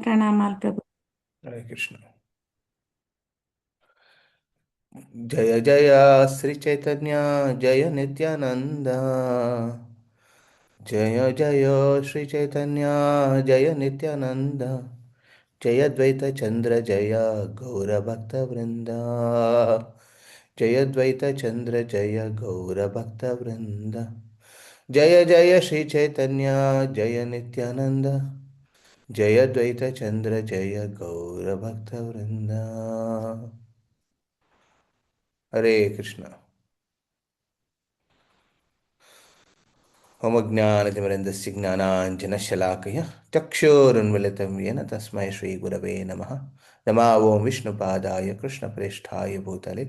ప్రణామాలు ప్రభు. హరే కృష్ణ. జయ జయ శ్రీ చైతన్య జయ నిత్యానంద. జయ జయ శ్రీ చైతన్య జయ నిత్యానంద. జయ ద్వైత చంద్ర జయ గౌరభక్త వృంద. జయ ద్వైత చంద్ర జయ గౌరభక్త వృంద. జయ జయ శ్రీ చైతన్య జయ నిత్యానంద. జయ ద్వైత చంద్ర జయ గౌరభక్త వృంద. హరే కృష్ణ. मम ज्ञानतिमिरन्दस्य ज्ञानाञ्जनशलाकया चक्षुरुन्मिलितं येन तस्मै श्रीगुरवे नमः. नमा ॐ विष्णुपादाय कृष्णप्रेष्ठाय भूतले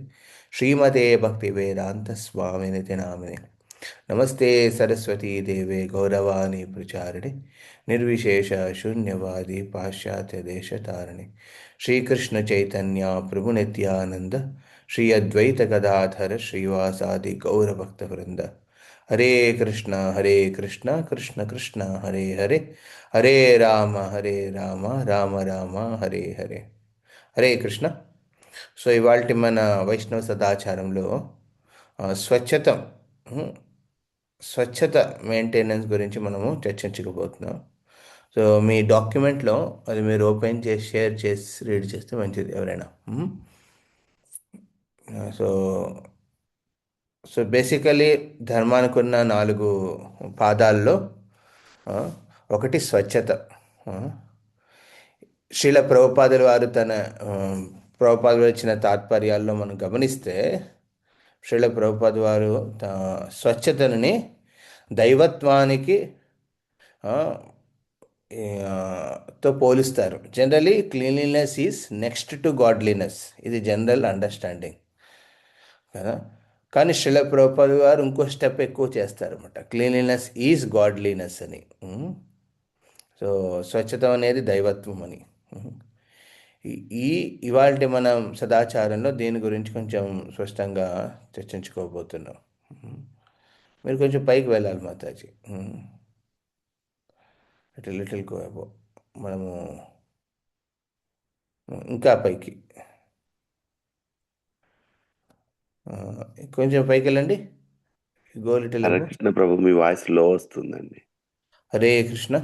श्रीमते भक्तिवेदान्तस्वामिनिति नामिने. नमस्ते सरस्वती देवे गौरवाणी प्रचारिणे निर्विशेष शून्यवादी पाश्चात्यदेशतारिणे. श्रीकृष्ण चैतन्य प्रभु नित्यानंद श्री अद्वैत गदाधर श्रीवासादि गौरभक्तवृंद. हरे कृष्ण कृष्ण कृष्ण हरे हरे हरे राम राम राम हरे हरे. హరే కృష్ణ. సో ఇవాళ మన వైష్ణవ సదాచారంలో స్వచ్ఛత స్వచ్ఛత మెయింటెనెన్స్ గురించి మనము చర్చించకపోతున్నాం. సో మీ డాక్యుమెంట్లో అది మీరు ఓపెన్ చేసి షేర్ చేసి రీడ్ చేస్తే మంచిది ఎవరైనా. సో సో బేసికలీ ధర్మానికి ఉన్న 4 పాదాల్లో ఒకటి స్వచ్ఛత. శ్రీల ప్రభుపాదుల వారు తన ప్రభుపాదులు ఇచ్చిన తాత్పర్యాల్లో మనం గమనిస్తే శ్రీల ప్రభుపాద వారు స్వచ్ఛతని దైవత్వానికి తో పోలుస్తారు. Generally cleanliness is next to godliness, ఇది జనరల్ అండర్స్టాండింగ్ కదా. కానీ శ్రీల ప్రభుపాద గారు ఇంకో స్టెప్ ఎక్కువ చేస్తారన్నమాట, క్లీన్లీనెస్ ఈజ్ గాడ్లీనెస్ అని. సో స్వచ్ఛత అనేది దైవత్వం అని. ఇవాళ మనం సదాచారంలో దీని గురించి కొంచెం స్పష్టంగా చర్చించుకోబోతున్నాం. మీరు కొంచెం పైకి వెళ్ళాలి మాతాజీ, లిటిల్ గో అబో. మనము ఇంకా పైకి కొంచెం పైకి వెళ్ళండి. గో లిటిల్ హరే అబో. కృష్ణ ప్రభు, మీ వాయిస్ లో వస్తుందండి. హరే కృష్ణ.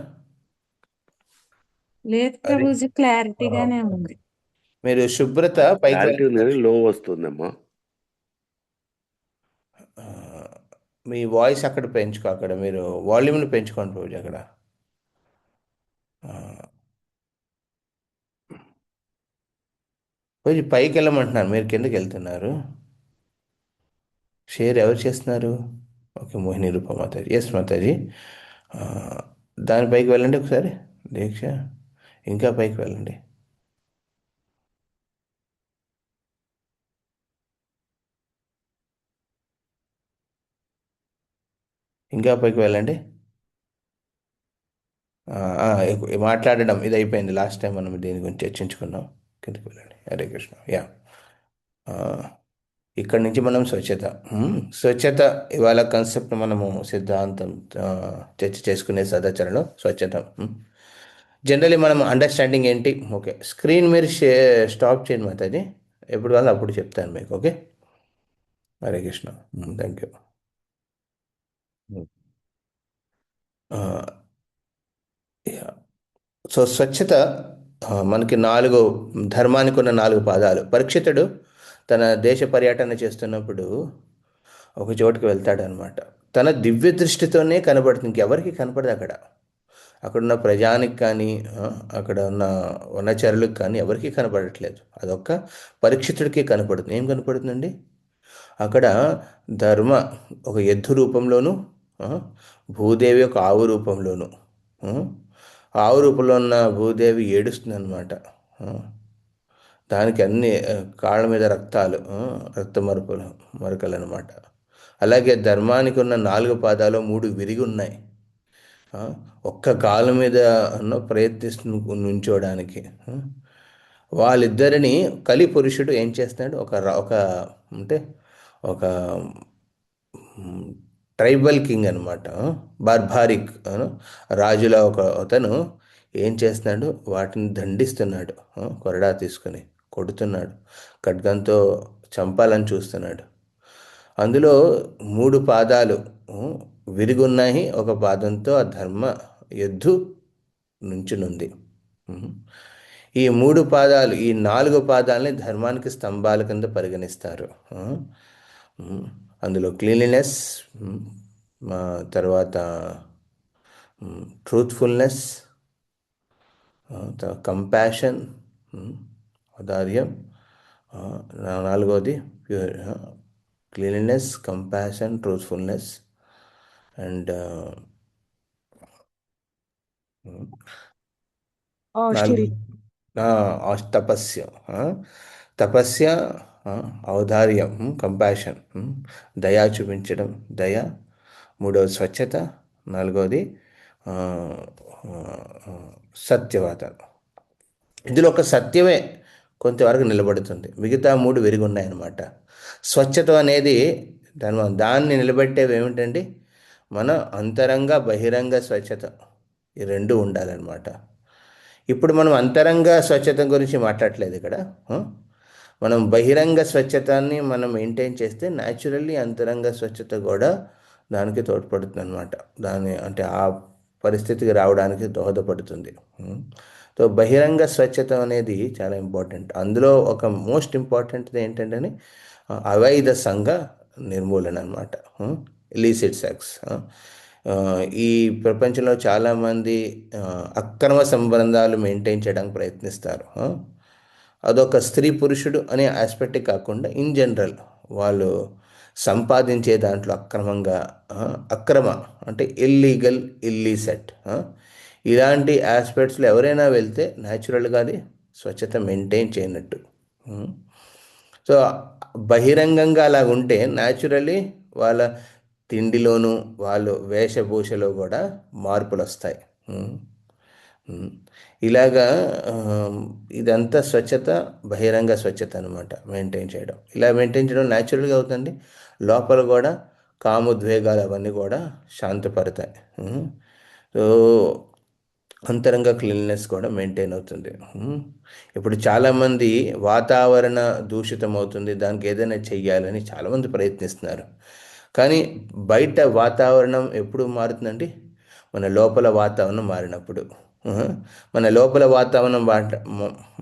లేదు ప్రభుజీ, క్లారిటీగానే ఉంది. మీరు శుభ్రత పైకి క్లారిటీ ఉంది కానీ వెళ్ళండి. లో వస్తుందమ్మా. మీ వాయిస్ అక్కడ పెంచుకో, అక్కడ మీరు వాల్యూమ్ని పెంచుకోండి రోజు అక్కడ. రోజు పైకి వెళ్ళమంటున్నారు, మీరు కిందకి వెళ్తున్నారు. షేర్ ఎవరు చేస్తున్నారు? ఓకే, మోహిని రూప మాతాజీ. ఎస్ మాతాజీ, దాని పైకి వెళ్ళండి ఒకసారి. దీక్ష ఇంకా పైకి వెళ్ళండి. ఇంకా పైకి వెళ్ళండి. మాట్లాడడం ఇది అయిపోయింది. లాస్ట్ టైం మనం దీని గురించి చర్చించుకున్నాం. కిందకి వెళ్ళండి. హరే కృష్ణ. యా, ఇక్కడి నుంచి మనం స్వచ్ఛత ఇవాళ కాన్సెప్ట్ మనము సిద్ధాంతం చర్చ చేసుకునే సదాచరణలో స్వచ్ఛత. జనరలీ మనం అండర్స్టాండింగ్ ఏంటి? ఓకే, స్క్రీన్ మీరు స్టాప్ చేయండి మాతాజీ, ఎప్పుడు కాదు అప్పుడు చెప్తాను మీకు. Okay, Hare Krishna. Thank you. So స్వచ్ఛత మనకి 4 ధర్మానికి ఉన్న 4 పాదాలు. పరీక్షితుడు తన దేశ పర్యటన చేస్తున్నప్పుడు ఒక చోటుకు వెళ్తాడనమాట. తన దివ్య దృష్టితోనే కనబడుతుంది, ఇంకెవరికి కనపడదు అక్కడ. అక్కడున్న ప్రజానికి కానీ అక్కడ ఉన్న వనచరులకు కానీ ఎవరికి కనపడట్లేదు. అదొక్క పరీక్షితుడికి కనపడుతుంది. ఏం కనపడుతుందండి? అక్కడ ధర్మ ఒక ఎద్దు రూపంలోను, భూదేవి ఒక ఆవు రూపంలోను. ఆవు రూపంలో ఉన్న భూదేవి ఏడుస్తుంది అనమాట. దానికి అన్ని కాళ్ళ మీద రక్తాలు, రక్త మరకలు అనమాట. అలాగే ధర్మానికి ఉన్న 4 పాదాలు 3 విరిగి ఉన్నాయి. ఒక్క కాలు మీద ప్రయత్నిస్తు నుంచోడానికి. వాళ్ళిద్దరిని కలి పురుషుడు ఏం చేస్తున్నాడు? ఒక అంటే ఒక ట్రైబల్ కింగ్ అనమాట, బార్బారిక్ రాజుల అతను ఏం చేస్తున్నాడు? వాటిని దండిస్తున్నాడు. కొరడా తీసుకొని కొడుతున్నాడు, ఖడ్గంతో చంపాలని చూస్తున్నాడు. అందులో 3 పాదాలు విరిగున్నాయి. ఒక పాదంతో ఆ ధర్మ ఎద్దు నుంచునుంది. ఉమ్. ఈ 3 పాదాలు, ఈ 4 పాదాలని ధర్మానికి స్తంభాల కింద పరిగణిస్తారు. ఉమ్. అందులో క్లీన్లీనెస్, తర్వాత ట్రూత్ఫుల్నెస్, కంపాషన్, ఔదార్యం, నాలుగోది pure cleanliness, compassion, truthfulness and నాలుగు ఆస్టిరిటీ. తపస్య, తపస్య, ఔదార్యం, కంపాషన్, దయా చూపించడం, దయ. మూడవది స్వచ్ఛత. నాలుగవది ఆ, ఆ, సత్యవాద. ఇందులో ఒక సత్యమే కొంతవరకు నిలబడుతుంది, మిగతా 3 విరిగి ఉన్నాయన్నమాట. స్వచ్ఛత అనేది దాన్ని నిలబెట్టేవి ఏమిటండి? మన అంతరంగ బహిరంగ స్వచ్ఛత, ఈ రెండు ఉండాలన్నమాట. ఇప్పుడు మనం అంతరంగ స్వచ్ఛత గురించి మాట్లాడట్లేదు ఇక్కడ. ఆ? మనం బహిరంగ స్వచ్ఛతాన్ని మనం మెయింటైన్ చేస్తే న్యాచురల్లీ అంతరంగ స్వచ్ఛత కూడా దానికి తోడ్పడుతుంది అనమాట. దాని అంటే ఆ పరిస్థితికి రావడానికి దోహదపడుతుంది. సో బహిరంగ స్వచ్ఛత అనేది చాలా ఇంపార్టెంట్. అందులో ఒక మోస్ట్ ఇంపార్టెంట్ది ఏంటంటే అవైధ సంఘ నిర్మూలన అనమాట. ఇలీసిట్ సెక్స్. ఈ ప్రపంచంలో చాలామంది అక్రమ సంబంధాలు మెయింటైన్ చేయడానికి ప్రయత్నిస్తారు. అదొక స్త్రీ పురుషుడు అనే ఆస్పెక్ట్ కాకుండా ఇన్ జనరల్ వాళ్ళు సంపాదించే దాంట్లో అక్రమంగా, అక్రమ అంటే ఇల్లీగల్, ఇల్లీసెట్, ఇలాంటి ఆస్పెక్ట్స్లో ఎవరైనా వెళ్తే న్యాచురల్గా అది స్వచ్ఛత మెయింటైన్ చేయనట్టు. సో బహిరంగంగా అలా ఉంటే న్యాచురల్లీ వాళ్ళ తిండిలోనూ వాళ్ళు వేషభూషలో కూడా మార్పులు వస్తాయి. ఇలాగా ఇదంతా స్వచ్ఛత, బహిరంగ స్వచ్ఛత అనమాట మెయింటైన్ చేయడం. ఇలా మెయింటైన్ చేయడం న్యాచురల్గా అవుతుంది. లోపల కూడా కామోద్వేగాలు అవన్నీ కూడా శాంతపడతాయి. సో అంతరంగ క్లీన్లీనెస్ కూడా మెయింటైన్ అవుతుంది. ఇప్పుడు చాలామంది వాతావరణ దూషితం అవుతుంది, దానికి ఏదైనా చెయ్యాలని చాలామంది ప్రయత్నిస్తున్నారు. కానీ బయట వాతావరణం ఎప్పుడు మారుతుందండి? మన లోపల వాతావరణం మారినప్పుడు. మన లోపల వాతావరణం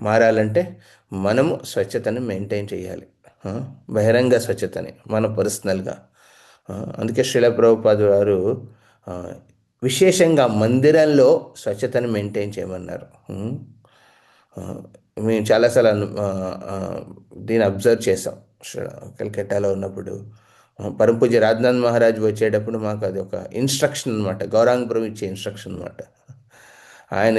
మారాలంటే మనము స్వచ్ఛతని మెయింటైన్ చేయాలి. బహిరంగ స్వచ్ఛతని మన పర్సనల్గా. అందుకే శ్రీల ప్రభుపాద వారు విశేషంగా మందిరంలో స్వచ్ఛతని మెయింటైన్ చేయమన్నారు. మేము చాలాసార్లు దీన్ని అబ్జర్వ్ చేసాం. కలకట్టాలో ఉన్నప్పుడు పరమపూజ్య రాజ్నాథ్ మహారాజ్ వచ్చేటప్పుడు మాకు అది ఒక ఇన్స్ట్రక్షన్ అనమాట, గౌరాంగపురం ఇచ్చే ఇన్స్ట్రక్షన్ అనమాట. ఆయన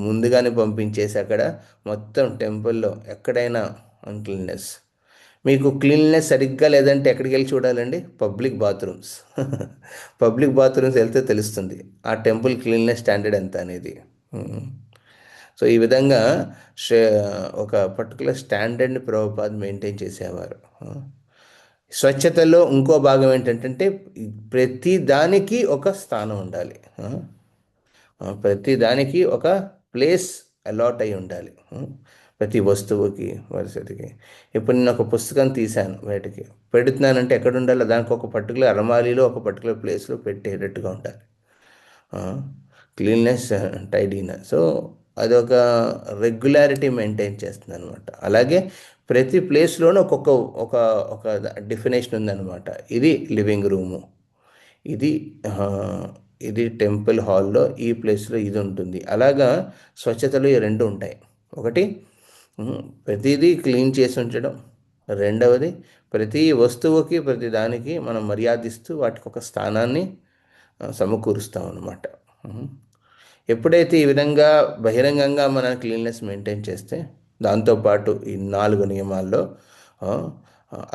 ముందుగానే పంపించేసి అక్కడ మొత్తం టెంపుల్లో ఎక్కడైనా అన్క్లీన్నెస్, మీకు క్లీన్లెస్ సరిగ్గా లేదంటే ఎక్కడికి వెళ్ళి చూడాలండి? Public bathrooms. పబ్లిక్ బాత్రూమ్స్ వెళ్తే తెలుస్తుంది ఆ టెంపుల్ క్లీన్లెస్ స్టాండర్డ్ ఎంత అనేది. సో ఈ విధంగా ఒక పర్టికులర్ స్టాండర్డ్ని ప్రభుపాద్ మెయింటైన్ చేసేవారు. స్వచ్ఛతలో ఇంకో భాగం ఏంటంటే ప్రతి దానికి ఒక స్థానం ఉండాలి, ప్రతి దానికి ఒక ప్లేస్ అలాట్ అయి ఉండాలి, ప్రతి వస్తువుకి, పరిస్థితికి. ఇప్పుడు నేను ఒక పుస్తకం తీశాను, బయటకి పెడుతున్నానంటే ఎక్కడ ఉండాలి? దానికి ఒక పర్టికులర్ అలమారీలో ఒక పర్టికులర్ ప్లేస్లో పెట్టేటట్టుగా ఉండాలి. క్లీన్నెస్, టైడీనెస్. సో అదొక రెగ్యులారిటీ మెయింటైన్ చేస్తుంది అనమాట. అలాగే ప్రతి ప్లేస్లోనూ ఒక్కొక్క ఒక ఒక డెఫినేషన్ ఉందన్నమాట. ఇది లివింగ్ రూము, ఇది ఇది టెంపుల్ హాల్లో, ఈ ప్లేస్లో ఇది ఉంటుంది. అలాగా స్వచ్ఛతలో ఈ రెండు ఉంటాయి. ఒకటి ప్రతిదీ క్లీన్ చేసి ఉంచడం, రెండవది ప్రతి వస్తువుకి, ప్రతి దానికి మనం మర్యాదిస్తూ వాటికి ఒక స్థానాన్ని సమకూరుస్తాం అన్నమాట. ఎప్పుడైతే ఈ విధంగా బహిరంగంగా మన క్లీన్నెస్ మెయింటైన్ చేస్తే, దాంతోపాటు ఈ 4 నియమాల్లో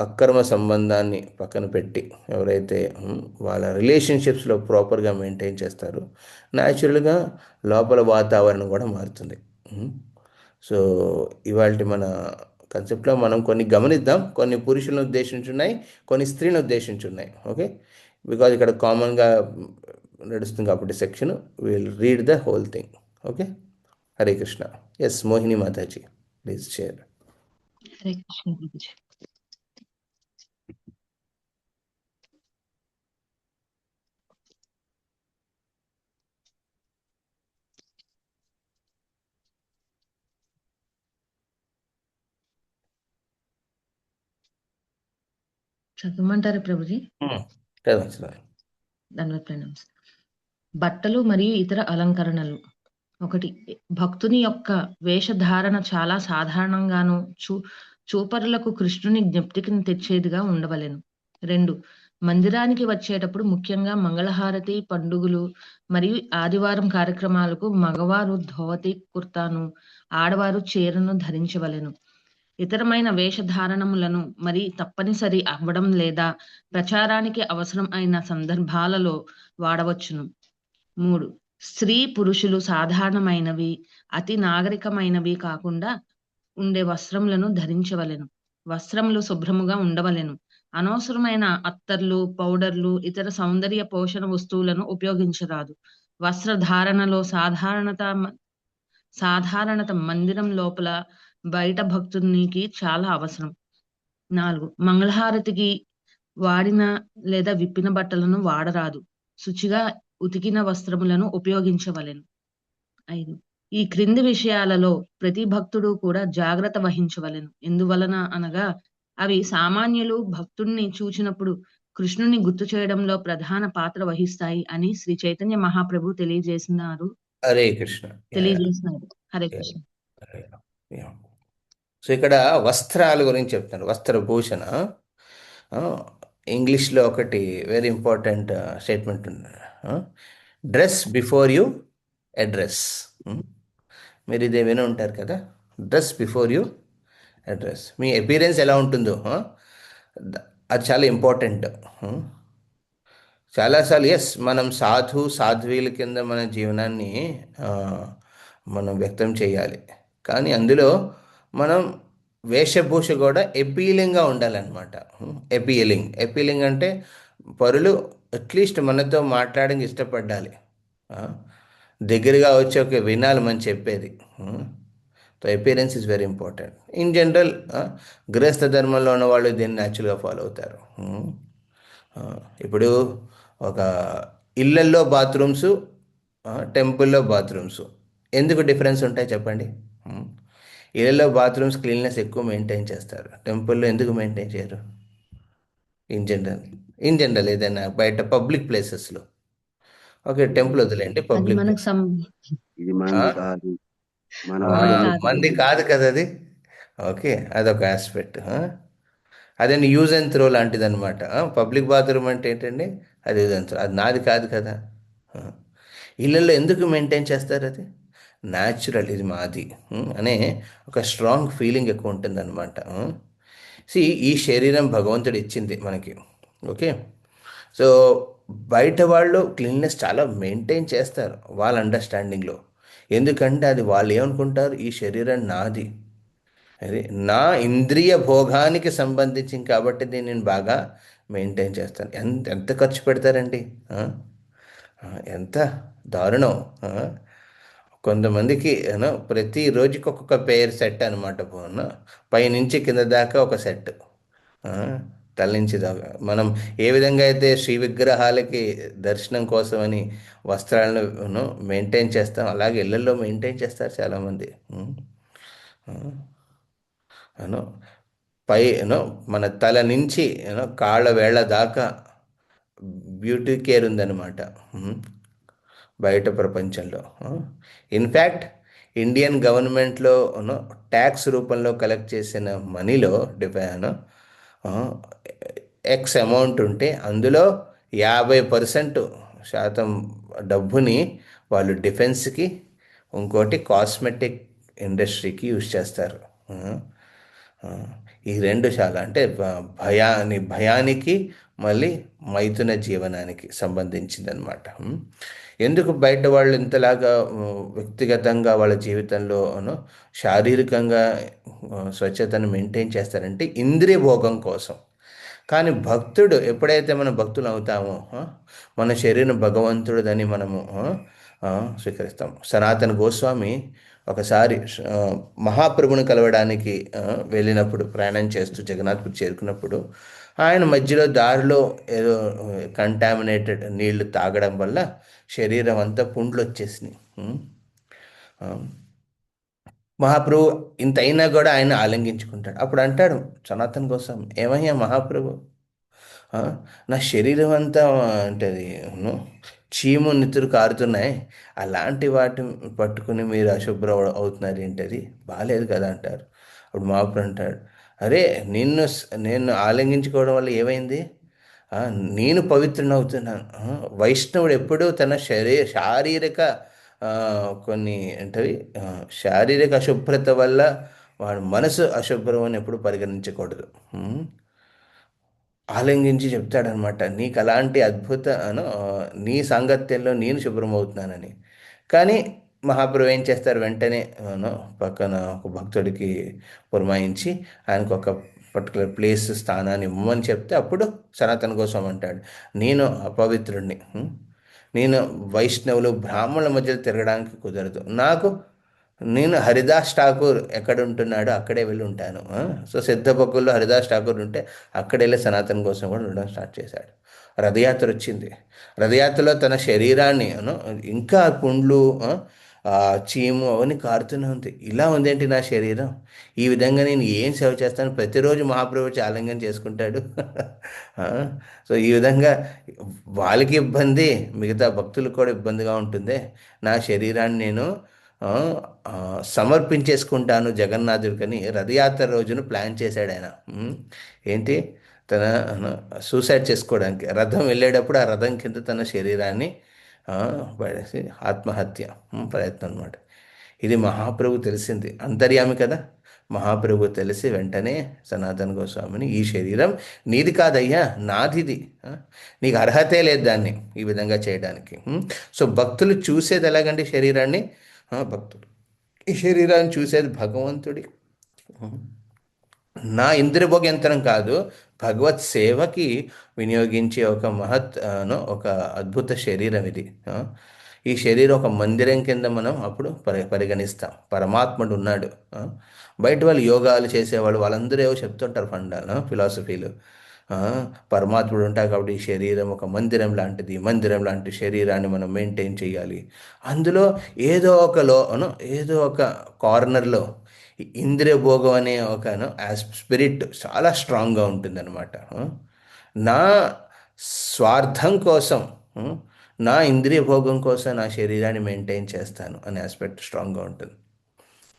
అక్రమ సంబంధాన్ని పక్కన పెట్టి ఎవరైతే వాళ్ళ రిలేషన్షిప్స్లో ప్రాపర్గా మెయింటైన్ చేస్తారో న్యాచురల్గా లోపల వాతావరణం కూడా మారుతుంది. సో ఇవాళ మన కన్సెప్ట్లో మనం కొన్ని గమనిద్దాం. కొన్ని పురుషులను ఉద్దేశించున్నాయి, కొన్ని స్త్రీని ఉద్దేశించున్నాయి. ఓకే, బికాజ్ ఇక్కడ కామన్గా నడుస్తుంది కాబట్టి section will read the whole thing. Okay. Hare Krishna. Yes, Mohini Mataji, please share. Hare Krishna Prabhuji. చదవమంటారా ప్రభుజీ? ధన్యవాద ప్రణామ్స్. బట్టలు మరియు ఇతర అలంకరణలు. 1. భక్తుని యొక్క వేషధారణ చాలా సాధారణంగాను చూపరులకు కృష్ణుని జ్ఞప్తికి తెచ్చేదిగా ఉండవలెను. 2. మందిరానికి వచ్చేటప్పుడు ముఖ్యంగా మంగళహారతి, పండుగలు మరియు ఆదివారం కార్యక్రమాలకు మగవారు ధోవతి కుర్తాను, ఆడవారు చీరను ధరించవలెను. ఇతరమైన వేషధారణములను మరి తప్పనిసరి అవ్వడం లేదా ప్రచారానికి అవసరం అయిన సందర్భాలలో వాడవచ్చును. 3. స్త్రీ పురుషులు సాధారణమైనవి, అతి నాగరికమైనవి కాకుండా ఉండే వస్త్రములను ధరించవలెను. వస్త్రములు శుభ్రముగా ఉండవలెను. అనవసరమైన అత్తర్లు, పౌడర్లు, ఇతర సౌందర్య పోషణ వస్తువులను ఉపయోగించరాదు. వస్త్రధారణలో సాధారణత మందిరం లోపల బయట భక్తునికి చాలా అవసరం. 4. మంగళహారతికి వాడిన లేదా విప్పిన బట్టలను వాడరాదు. శుచిగా ఉతికిన వస్త్రములను ఉపయోగించవలెను. 5. ఈ క్రింది విషయాలలో ప్రతి భక్తుడు కూడా జాగ్రత్త వహించవలెను. ఎందువలన అనగా అవి సామాన్యులు భక్తుడిని చూచినప్పుడు కృష్ణుని గుర్తు చేయడంలో ప్రధాన పాత్ర వహిస్తాయి అని శ్రీ చైతన్య మహాప్రభు తెలియజేసినారు. హరే కృష్ణ. హరే కృష్ణ. సో ఇక్కడ వస్త్రాల గురించి చెప్తాను, వస్త్రభూషణ. ఇంగ్లీష్లో ఒకటి వెరీ ఇంపార్టెంట్ స్టేట్మెంట్ ఉంది, డ్రెస్ బిఫోర్ యూ అడ్రస్. మీరు ఇదే విని ఉంటారు కదా, dress before you address. Me appearance ఎలా ఉంటుందో అది చాలా ఇంపార్టెంట్. చాలాసార్లు ఎస్, మనం సాధ్వీల కింద మన జీవనాన్ని మనం వ్యక్తం చేయాలి, కానీ అందులో మనం వేషభూష కూడా ఎపీలింగ్గా ఉండాలన్నమాట. ఎపీలింగ్ అంటే పరులు అట్లీస్ట్ మనతో మాట్లాడడానికి ఇష్టపడాలి, దగ్గరగా వచ్చి ఒక వినాలి మనం చెప్పేది. So appearance is very important. In general గృహస్థ ధర్మంలో ఉన్న వాళ్ళు దీన్ని న్యాచురల్గా ఫాలో అవుతారు. ఇప్పుడు ఒక ఇళ్ళల్లో బాత్రూమ్స్, టెంపుల్లో బాత్రూమ్స్ ఎందుకు డిఫరెన్స్ ఉంటాయి చెప్పండి? ఇళ్ళల్లో బాత్రూమ్స్ క్లీన్నెస్ ఎక్కువ మెయింటైన్ చేస్తారు, టెంపుల్లో ఎందుకు మెయింటైన్ చేయరు? ఇన్ జనరల్ ఏదైనా బయట పబ్లిక్ ప్లేసెస్లో, ఓకే టెంపుల్ వదిలేండి, పబ్లిక్ మంది కాదు కదా అది. ఓకే, అదొక ఆస్పెక్ట్. అదే యూజ్ అండ్ త్రో లాంటిది అనమాట. పబ్లిక్ బాత్రూమ్ అంటే ఏంటండి, అది యూజ్ అండ్ త్రో, అది నాది కాదు కదా. ఇళ్ళల్లో ఎందుకు మెయింటైన్ చేస్తారు? అది న్యాచురల్, ఇది మాది అనే ఒక స్ట్రాంగ్ ఫీలింగ్ ఎక్కువ ఉంటుంది అనమాట. ఈ శరీరం భగవంతుడు ఇచ్చింది మనకి, ఓకే. సో బయట వాళ్ళు క్లీన్నెస్ చాలా మెయింటైన్ చేస్తారు వాళ్ళ అండర్స్టాండింగ్లో, ఎందుకంటే అది వాళ్ళు ఏమనుకుంటారు, ఈ శరీరం నాది, అది నా ఇంద్రియ భోగానికి సంబంధించింది కాబట్టి దీన్ని నేను బాగా మెయింటైన్ చేస్తాను. ఎంత ఖర్చు పెడతారండి, ఎంత దారుణం. కొంతమందికి ప్రతి రోజుకి ఒక్కొక్క పేర్ సెట్ అనమాట, పైనుంచి కింద దాకా ఒక సెట్, తల నుంచి దాకా. మనం ఏ విధంగా అయితే శ్రీ విగ్రహాలకి దర్శనం కోసమని వస్త్రాలను మెయింటైన్ చేస్తాం, అలాగే ఇళ్ళల్లో మెయింటైన్ చేస్తారు చాలామంది. పై మన తల నుంచి కాళ్ళ వేళ్ళ దాకా బ్యూటీ కేర్ ఉందన్నమాట బయట ప్రపంచంలో. ఇన్ఫ్యాక్ట్ ఇండియన్ గవర్నమెంట్లో ట్యాక్స్ రూపంలో కలెక్ట్ చేసిన మనీలో ఎక్స్ అమౌంట్ ఉంటే అందులో 50% డబ్బుని వాళ్ళు డిఫెన్స్కి, ఇంకోటి కాస్మెటిక్ ఇండస్ట్రీకి యూజ్ చేస్తారు. ఈ రెండు చాలా అంటే భయానికి మళ్ళీ మైథున జీవనానికి సంబంధించిందనమాట. ఎందుకు బయట వాళ్ళు ఇంతలాగా వ్యక్తిగతంగా వాళ్ళ జీవితంలో శారీరకంగా స్వచ్ఛతను మెయింటైన్ చేస్తారంటే ఇంద్రియ భోగం కోసం. కానీ భక్తుడు ఎప్పుడైతే మనం భక్తులు అవుతామో, మన శరీరం భగవంతుడిదని మనము ఆ, స్వీకరిస్తాం. సనాతన గోస్వామి ఒకసారి ఆ, మహాప్రభుని కలవడానికి వెళ్ళినప్పుడు, ప్రయాణం చేస్తూ జగన్నాథ్పురి చేరుకున్నప్పుడు, ఆయన మధ్యలో దారిలో ఏదో కంటామినేటెడ్ నీళ్లు తాగడం వల్ల శరీరం అంతా పుండ్లు వచ్చేసినాయి. ఆ, మహాప్రభు ఇంత అయినా కూడా ఆయన ఆలింగించుకుంటాడు. అప్పుడు అంటాడు సనాతన్ కోసం, ఏమయ్యా మహాప్రభు, ఆ, నా శరీరం అంతా అంటది చీము నెత్తురు కారుతున్నాయి, అలాంటి వాటిని పట్టుకుని మీరు అశుభ్రం అవుతున్నారు ఏంటది, బాగాలేదు కదా అంటారు. అప్పుడు మహాప్రభు అంటాడు, అరే నేను ఆలింగించుకోవడం వల్ల ఏమైంది? ఆ, నేను పవిత్రుని అవుతున్నాను. వైష్ణవుడు ఎప్పుడూ తన శారీరక ఆ, కొన్ని ఏంటవి శారీరక అశుభ్రత వల్ల వాడు మనసు అశుభ్రం అని ఎప్పుడు పరిగణించకూడదు. ఆలింగించి చెప్తాడనమాట, నీకు అలాంటి అద్భుత నీ సాంగత్యంలో నేను శుభ్రమవుతున్నానని. కానీ మహాప్రభు ఏం చేస్తారు, వెంటనే పక్కన ఒక భక్తుడికి పురమాయించి ఆయనకు ఒక పర్టికులర్ ప్లేస్, స్థానాన్ని ఇవ్వమని చెప్తే అప్పుడు సనాతన గోస్వామి అంటాడు, నేను అపవిత్రుడిని, నేను వైష్ణవులు బ్రాహ్మణుల మధ్యలో తిరగడానికి కుదరదు నాకు, నేను హరిదాస్ ఠాకూర్ ఎక్కడ ఉంటున్నాడో అక్కడే వెళ్ళి ఉంటాను. సో సిద్ధపక్కుల్లో హరిదాస్ ఠాకూర్ ఉంటే అక్కడ వెళ్ళి సనాతన్ కోసం కూడా ఉండడం స్టార్ట్ చేశాడు. రథయాత్ర వచ్చింది. రథయాత్రలో తన శరీరాన్ని ఇంకా పుండ్లు, ఆ, చీము అవన్నీ కారుతూనే ఉంది. ఇలా ఉందేంటి నా శరీరం, ఈ విధంగా నేను ఏం సేవ చేస్తాను, ప్రతిరోజు మహాప్రభు వచ్చి ఆలింగనం చేసుకుంటాడు. ఆ, సో ఈ విధంగా వాళ్ళకి ఇబ్బంది, మిగతా భక్తులకు కూడా ఇబ్బందిగా ఉంటుంది. నా శరీరాన్ని నేను ఆ, ఆ, సమర్పించేసుకుంటాను జగన్నాథుడికని రథయాత్ర రోజున ప్లాన్ చేశాడు ఆయన. ఏంటి, తన సూసైడ్ చేసుకోవడానికి రథం వెళ్ళేటప్పుడు ఆ రథం కింద తన శరీరాన్ని ఆ, పడేసి ఆత్మహత్య ప్రయత్నం అనమాట. ఇది మహాప్రభు తెలిసింది, అంతర్యామి కదా. మహాప్రభు తెలిసి వెంటనే సనాతన గోస్వామిని, ఈ శరీరం నీది కాదయ్యా, నాదిది, నీకు అర్హతే లేదు దాన్ని ఈ విధంగా చేయడానికి. సో భక్తులు చూసేది ఎలాగండి శరీరాన్ని, భక్తుడు ఈ శరీరాన్ని చూసేది భగవంతుడి నా ఇంద్రియభోగ యంత్రం కాదు, భగవత్ సేవకి వినియోగించే ఒక ఒక అద్భుత శరీరం ఇది. ఈ శరీరం ఒక మందిరం కింద మనం అప్పుడు పరిగణిస్తాం. పరమాత్ముడు ఉన్నాడు. బయట వాళ్ళు యోగాలు చేసేవాళ్ళు వాళ్ళందరూ ఏవో చెప్తుంటారు ఫండాలు, ఫిలాసఫీలు. పరమాత్ముడు ఉంటాడు కాబట్టి ఈ శరీరం ఒక మందిరం లాంటిది, మందిరం లాంటి శరీరాన్ని మనం మెయింటైన్ చేయాలి. అందులో ఏదో ఒక ఏదో ఒక కార్నర్లో ఇంద్రియ భోగం అనే ఒక స్పిరిట్ చాలా స్ట్రాంగ్గా ఉంటుందన్నమాట. నా స్వార్థం కోసం, నా ఇంద్రియ భోగం కోసం నా శరీరాన్ని మెయింటైన్ చేస్తాను అనే ఆస్పెక్ట్ స్ట్రాంగ్గా ఉంటుంది.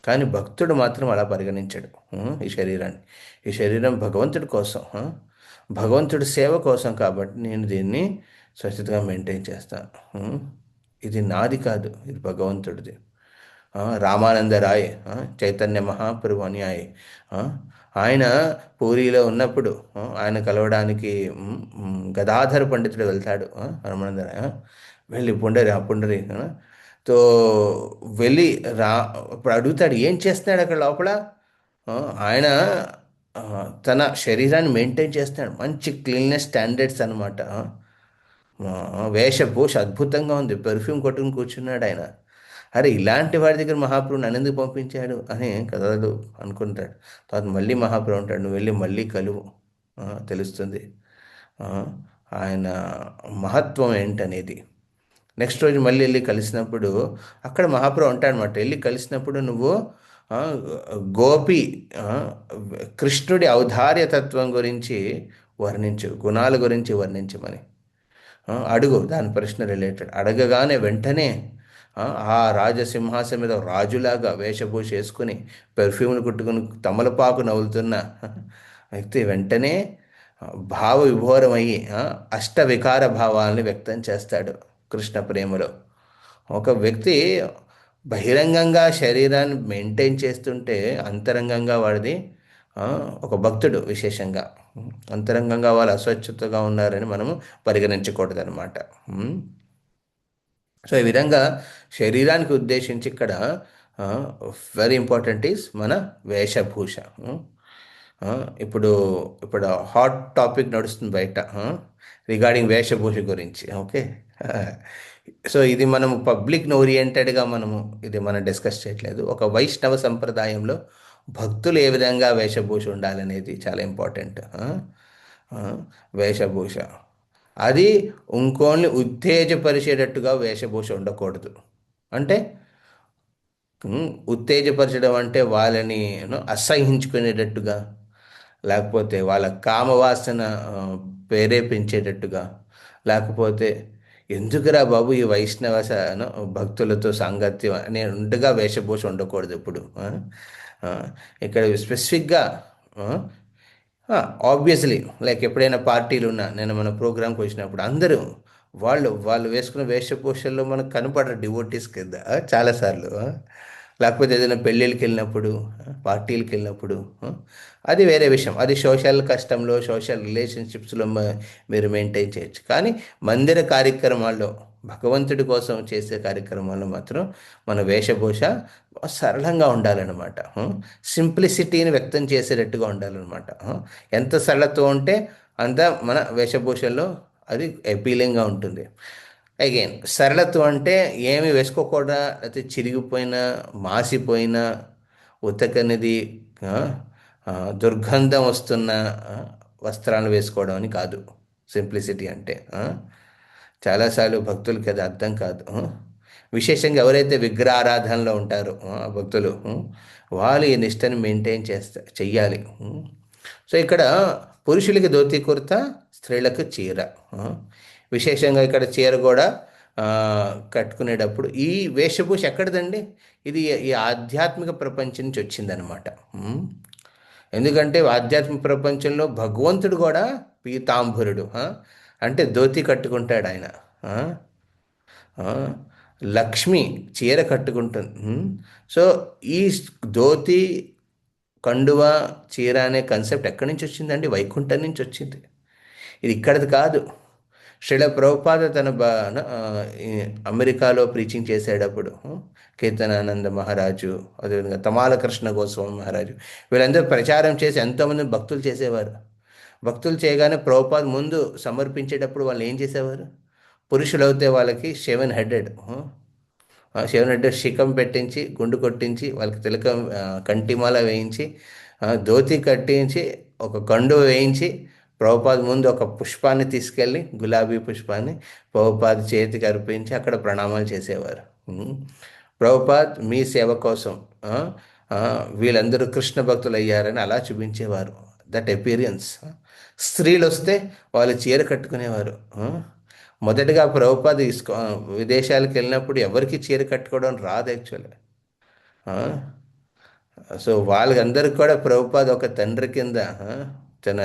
కానీ భక్తుడు మాత్రం అలా పరిగణించాడు ఈ శరీరం భగవంతుడి కోసం, భగవంతుడి సేవ కోసం, కాబట్టి నేను దీన్ని స్వచ్ఛతగా మెయింటైన్ చేస్తాను. ఇది నాది కాదు, ఇది భగవంతుడిది. రామానంద రాయ్, చైతన్య మహాప్రభు అనుయాయి, ఆయన పూరిలో ఉన్నప్పుడు ఆయన కలవడానికి గదాధర పండితుడు వెళ్తాడు. రామానంద రాయ్ వెళ్ళి పుండరి తో వెళ్ళి ఇప్పుడు అడుగుతాడు, ఏం చేస్తున్నాడు అక్కడ లోపల. ఆయన తన శరీరాన్ని మెయింటైన్ చేస్తున్నాడు, మంచి క్లీన్నెస్ స్టాండర్డ్స్ అనమాట. వేషభూష అద్భుతంగా ఉంది, పెర్ఫ్యూమ్ కొట్టుకుని కూర్చున్నాడు ఆయన. అరే ఇలాంటి వాడి దగ్గర మహాప్రభు నన్ను ఎందుకు పంపించాడు అని కథలు అనుకుంటాడు. తర్వాత మళ్ళీ మహాప్రభు ఉంటాడు, నువ్వు వెళ్ళి మళ్ళీ కలువు, తెలుస్తుంది ఆయన మహత్వం ఏంటనేది. నెక్స్ట్ రోజు మళ్ళీ వెళ్ళి కలిసినప్పుడు అక్కడ మహాప్రభు ఉంటాడనమాట. వెళ్ళి కలిసినప్పుడు నువ్వు గోపి కృష్ణుడి ఔదార్యతత్వం గురించి వర్ణించు, గుణాల గురించి వర్ణించమని అడుగు. దాని ప్రశ్న రిలేటెడ్ అడగగానే వెంటనే ఆ రాజసింహాసనం మీద రాజులాగా వేషభూష వేసుకుని పెర్ఫ్యూమ్లు కుట్టుకుని తమలపాకు నవ్వులుతున్న వ్యక్తి వెంటనే భావ విభోరమయ్యి అష్టవికార భావాలని వ్యక్తం చేస్తాడు కృష్ణ ప్రేమలో. ఒక వ్యక్తి బహిరంగంగా శరీరాన్ని మెయింటైన్ చేస్తుంటే అంతరంగంగా వాడిది, ఒక భక్తుడు విశేషంగా అంతరంగంగా వాళ్ళు అస్వచ్ఛతగా ఉన్నారని మనము పరిగణించకూడదనమాట. సో ఈ విధంగా శరీరానికి ఉద్దేశించి ఇక్కడ వెరీ ఇంపార్టెంట్ ఈజ్ మన వేషభూష. ఇప్పుడు ఇప్పుడు హాట్ టాపిక్ నడుస్తుంది బయట రిగార్డింగ్ వేషభూష గురించి. ఓకే, సో ఇది మనము పబ్లిక్ ఓరియంటెడ్గా మనము ఇది మనం డిస్కస్ చేయట్లేదు. ఒక వైష్ణవ సంప్రదాయంలో భక్తులు ఏ విధంగా వేషభూష ఉండాలనేది చాలా ఇంపార్టెంట్. ఆ, వేషభూష అది ఇంకోని ఉత్తేజపరిచేటట్టుగా వేషభూష ఉండకూడదు. అంటే ఉత్తేజపరచడం అంటే వాళ్ళని అసహించుకునేటట్టుగా, లేకపోతే వాళ్ళ కామవాసన ప్రేరేపించేటట్టుగా, లేకపోతే ఎందుకురా బాబు ఈ వైష్ణవ భక్తులతో సాంగత్యం అనే ఉంటగా వేషభూష ఉండకూడదు ఇప్పుడు. ఆ, ఇక్కడ స్పెసిఫిక్గా ఆబ్వియస్లీ లైక్ ఎప్పుడైనా పార్టీలు ఉన్నా, నేను మన ప్రోగ్రామ్కి వచ్చినప్పుడు అందరూ వాళ్ళు వేసుకున్న వేషభూషల్లో మనకు కనపడరు డివోటీస్ కింద చాలాసార్లు. లేకపోతే ఏదైనా పెళ్ళిళ్ళకి వెళ్ళినప్పుడు, పార్టీలకు వెళ్ళినప్పుడు, అది వేరే విషయం. అది సోషల్ కష్టంలో, సోషల్ రిలేషన్షిప్స్లో మీరు మెయింటైన్ చేయొచ్చు. కానీ మందిర కార్యక్రమాల్లో, భగవంతుడి కోసం చేసే కార్యక్రమాల్లో మాత్రం మన వేషభూష సరళంగా ఉండాలన్నమాట. సింప్లిసిటీని వ్యక్తం చేసేటట్టుగా ఉండాలన్నమాట. ఎంత సరళతో ఉంటే అంత మన వేషభూషల్లో అది అపీలింగ్గా ఉంటుంది. అగైన్ సరళత్వం అంటే ఏమి వేసుకోకుండా, లేకపోతే చిరిగిపోయిన, మాసిపోయిన, ఉతకనిది, ఆ, దుర్గంధం వస్తున్న వస్త్రాలు వేసుకోవడం అని కాదు సింప్లిసిటీ అంటే. చాలాసార్లు భక్తులకి అది అర్థం కాదు. విశేషంగా ఎవరైతే విగ్రహారాధనలో ఉంటారో భక్తులు, వాళ్ళు ఈ నిష్టని మెయింటైన్ చెయ్యాలి. సో ఇక్కడ పురుషులకి ధోతి కుర్తా, స్త్రీలకు చీర. విశేషంగా ఇక్కడ చీర కూడా కట్టుకునేటప్పుడు ఈ వేషభూష ఎక్కడిదండి? ఇది ఈ ఆధ్యాత్మిక ప్రపంచం నుంచి వచ్చిందనమాట. ఎందుకంటే ఆధ్యాత్మిక ప్రపంచంలో భగవంతుడు కూడా పీతాంబరుడు, అంటే ధోతి కట్టుకుంటాడు ఆయన. లక్ష్మి చీర కట్టుకుంటుంది. సో ఈ ధోతి, కండువ, చీర అనే కన్సెప్ట్ ఎక్కడి నుంచి వచ్చిందండి? వైకుంఠం నుంచి వచ్చింది. ఇది ఇక్కడది కాదు. శ్రీల ప్రభుపాద తన అమెరికాలో ప్రీచింగ్ చేసేటప్పుడు కీర్తనానంద మహారాజు, అదేవిధంగా తమాల కృష్ణ గోస్వామి మహారాజు, వీళ్ళందరూ ప్రచారం చేసి ఎంతోమంది భక్తులు చేసేవారు. భక్తులు చేయగానే ప్రభుపాద్ ముందు సమర్పించేటప్పుడు వాళ్ళు ఏం చేసేవారు? పురుషులు అయితే వాళ్ళకి 7 హెడెడ్ శిఖం పెట్టించి, గుండు కొట్టించి, వాళ్ళకి తిలకం, కంటిమాల వేయించి, ధోతి కట్టించి, ఒక కండు వేయించి, ప్రభుపాద్ ముందు ఒక పుష్పాన్ని తీసుకెళ్ళి, గులాబీ పుష్పాన్ని ప్రభుపాద్ చేతికి అర్పించి అక్కడ ప్రణామాలు చేసేవారు. ప్రభుపాద్ మీ సేవ కోసం వీళ్ళందరూ కృష్ణ భక్తులు అయ్యారని అలా చూపించేవారు. That experience. స్త్రీలు వస్తే వాళ్ళు చీర కట్టుకునేవారు. మొదటగా ప్రభుపాద్ విదేశాలకు వెళ్ళినప్పుడు ఎవరికి చీర కట్టుకోవడం రాదు యాక్చువల్లీ. సో వాళ్ళందరికీ కూడా ప్రభుపాద్ ఒక తండ్రి కింద తన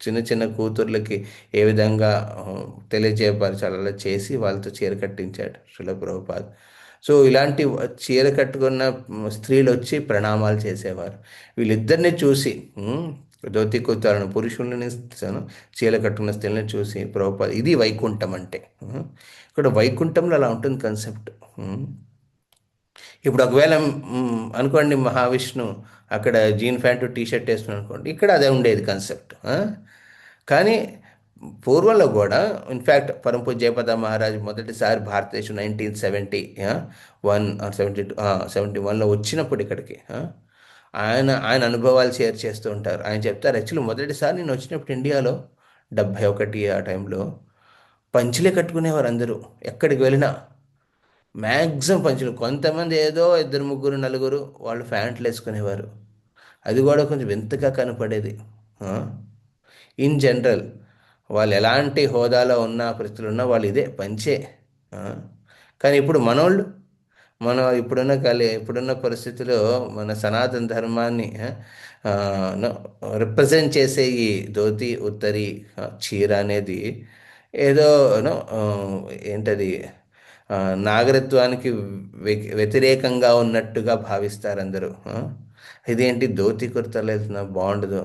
చిన్న చిన్న కూతుర్లకి ఏ విధంగా తెలియజేయపరచాలి అలా చేసి వాళ్ళతో చీర కట్టించాడు శ్రీల ప్రభుపాద్. సో ఇలాంటి చీర కట్టుకున్న స్త్రీలు వచ్చి ప్రణామాలు చేసేవారు. వీళ్ళిద్దరిని చూసి, ధోతి కుర్తాలను పురుషుల్ని చీర కట్టుకున్న స్త్రీలను చూసి ప్రభుపాద్, ఇది వైకుంఠం అంటే. ఇక్కడ వైకుంఠంలో అలా ఉంటుంది కన్సెప్ట్. ఇప్పుడు ఒకవేళ అనుకోండి మహావిష్ణు అక్కడ జీన్ ప్యాంటు టీషర్ట్ వేస్తున్నాడు అనుకోండి, ఇక్కడ అదే ఉండేది కన్సెప్ట్. కానీ పూర్వంలో కూడా ఇన్ఫ్యాక్ట్ పరమ జయపద మహారాజ్ మొదటిసారి భారతదేశం 1971 71లో వచ్చినప్పుడు ఇక్కడికి ఆయన అనుభవాలు షేర్ చేస్తూ ఉంటారు. ఆయన చెప్తారు, యాక్చువల్లీ మొదటిసారి నేను వచ్చినప్పుడు ఇండియాలో 71 ఆ టైంలో పంచులే కట్టుకునేవారు అందరూ. ఎక్కడికి వెళ్ళినా మ్యాక్సిమం పంచులు. కొంతమంది ఏదో 2 3 4 వాళ్ళు ప్యాంట్లు వేసుకునేవారు. అది కూడా కొంచెం వింతగా కనపడేది. ఇన్ జనరల్ వాళ్ళు ఎలాంటి హోదాలో ఉన్న పరిస్థితులు ఉన్నా వాళ్ళు ఇదే పంచే. కానీ ఇప్పుడు మనం ఇప్పుడున్న పరిస్థితిలో మన సనాతన ధర్మాన్ని రిప్రజెంట్ చేసే ఈ ధోతి, ఉత్తరి, చీర అనేది ఏదో ఏంటది నాగరికత్వానికి వ్యతిరేకంగా ఉన్నట్టుగా భావిస్తారు అందరూ. ఇదేంటి ధోతి కుర్తాలు వెళ్తున్నా బాగుండదు,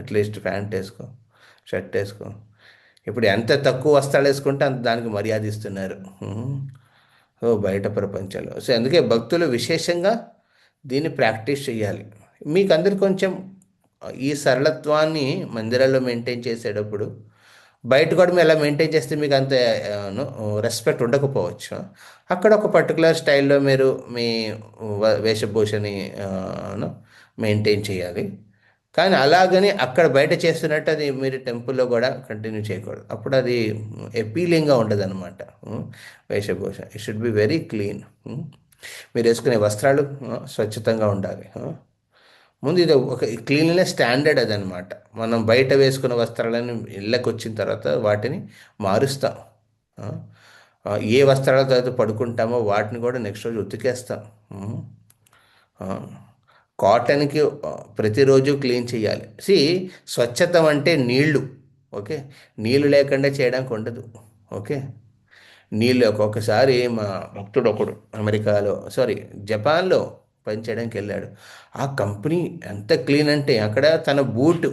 అట్లీస్ట్ ప్యాంట్ వేసుకో, షర్ట్ వేసుకో. ఇప్పుడు ఎంత తక్కువ వస్త్రాలు వేసుకుంటే అంత దానికి మర్యాద ఇస్తున్నారు బయట ప్రపంచంలో. సో అందుకే భక్తులు విశేషంగా దీన్ని ప్రాక్టీస్ చేయాలి. మీకు అందరు కొంచెం ఈ సరళత్వాన్ని మందిరాల్లో మెయింటైన్ చేసేటప్పుడు బయట కూడా మీరు ఎలా మెయింటైన్ చేస్తే మీకు అంత రెస్పెక్ట్ ఉండకపోవచ్చు. అక్కడ ఒక పర్టికులర్ స్టైల్లో మీరు మీ వేషభూషని మెయింటైన్ చేయాలి. కానీ అలాగని అక్కడ బయట చేస్తున్నట్టు అది మీరు టెంపుల్లో కూడా కంటిన్యూ చేయకూడదు. అప్పుడు అది అపీలింగ్గా ఉండదు అనమాట. వేషభూష it should be very clean. మీరు వేసుకునే వస్త్రాలు స్వచ్ఛతంగా ఉండాలి. ముందు ఇది ఒక క్లీన్లీనెస్ స్టాండర్డ్ అదనమాట. మనం బయట వేసుకున్న వస్త్రాలను ఇళ్ళకి వచ్చిన తర్వాత వాటిని మారుస్తాం. ఆ, ఏ వస్త్రాలతో అయితే పడుకుంటామో వాటిని కూడా నెక్స్ట్ రోజు ఉతికేస్తాం. ఆ, కాటన్కి ప్రతిరోజు క్లీన్ చేయాలి. స్వచ్ఛత అంటే నీళ్లు. ఓకే, నీళ్లు లేకుండా చేయడానికి ఉండదు. ఓకే, నీళ్ళు ఒక్కొక్కసారి మా భక్తుడు ఒకడు అమెరికాలో జపాన్లో పనిచేయడానికి వెళ్ళాడు. ఆ కంపెనీ ఎంత క్లీన్ అంటే అక్కడ తన బూటు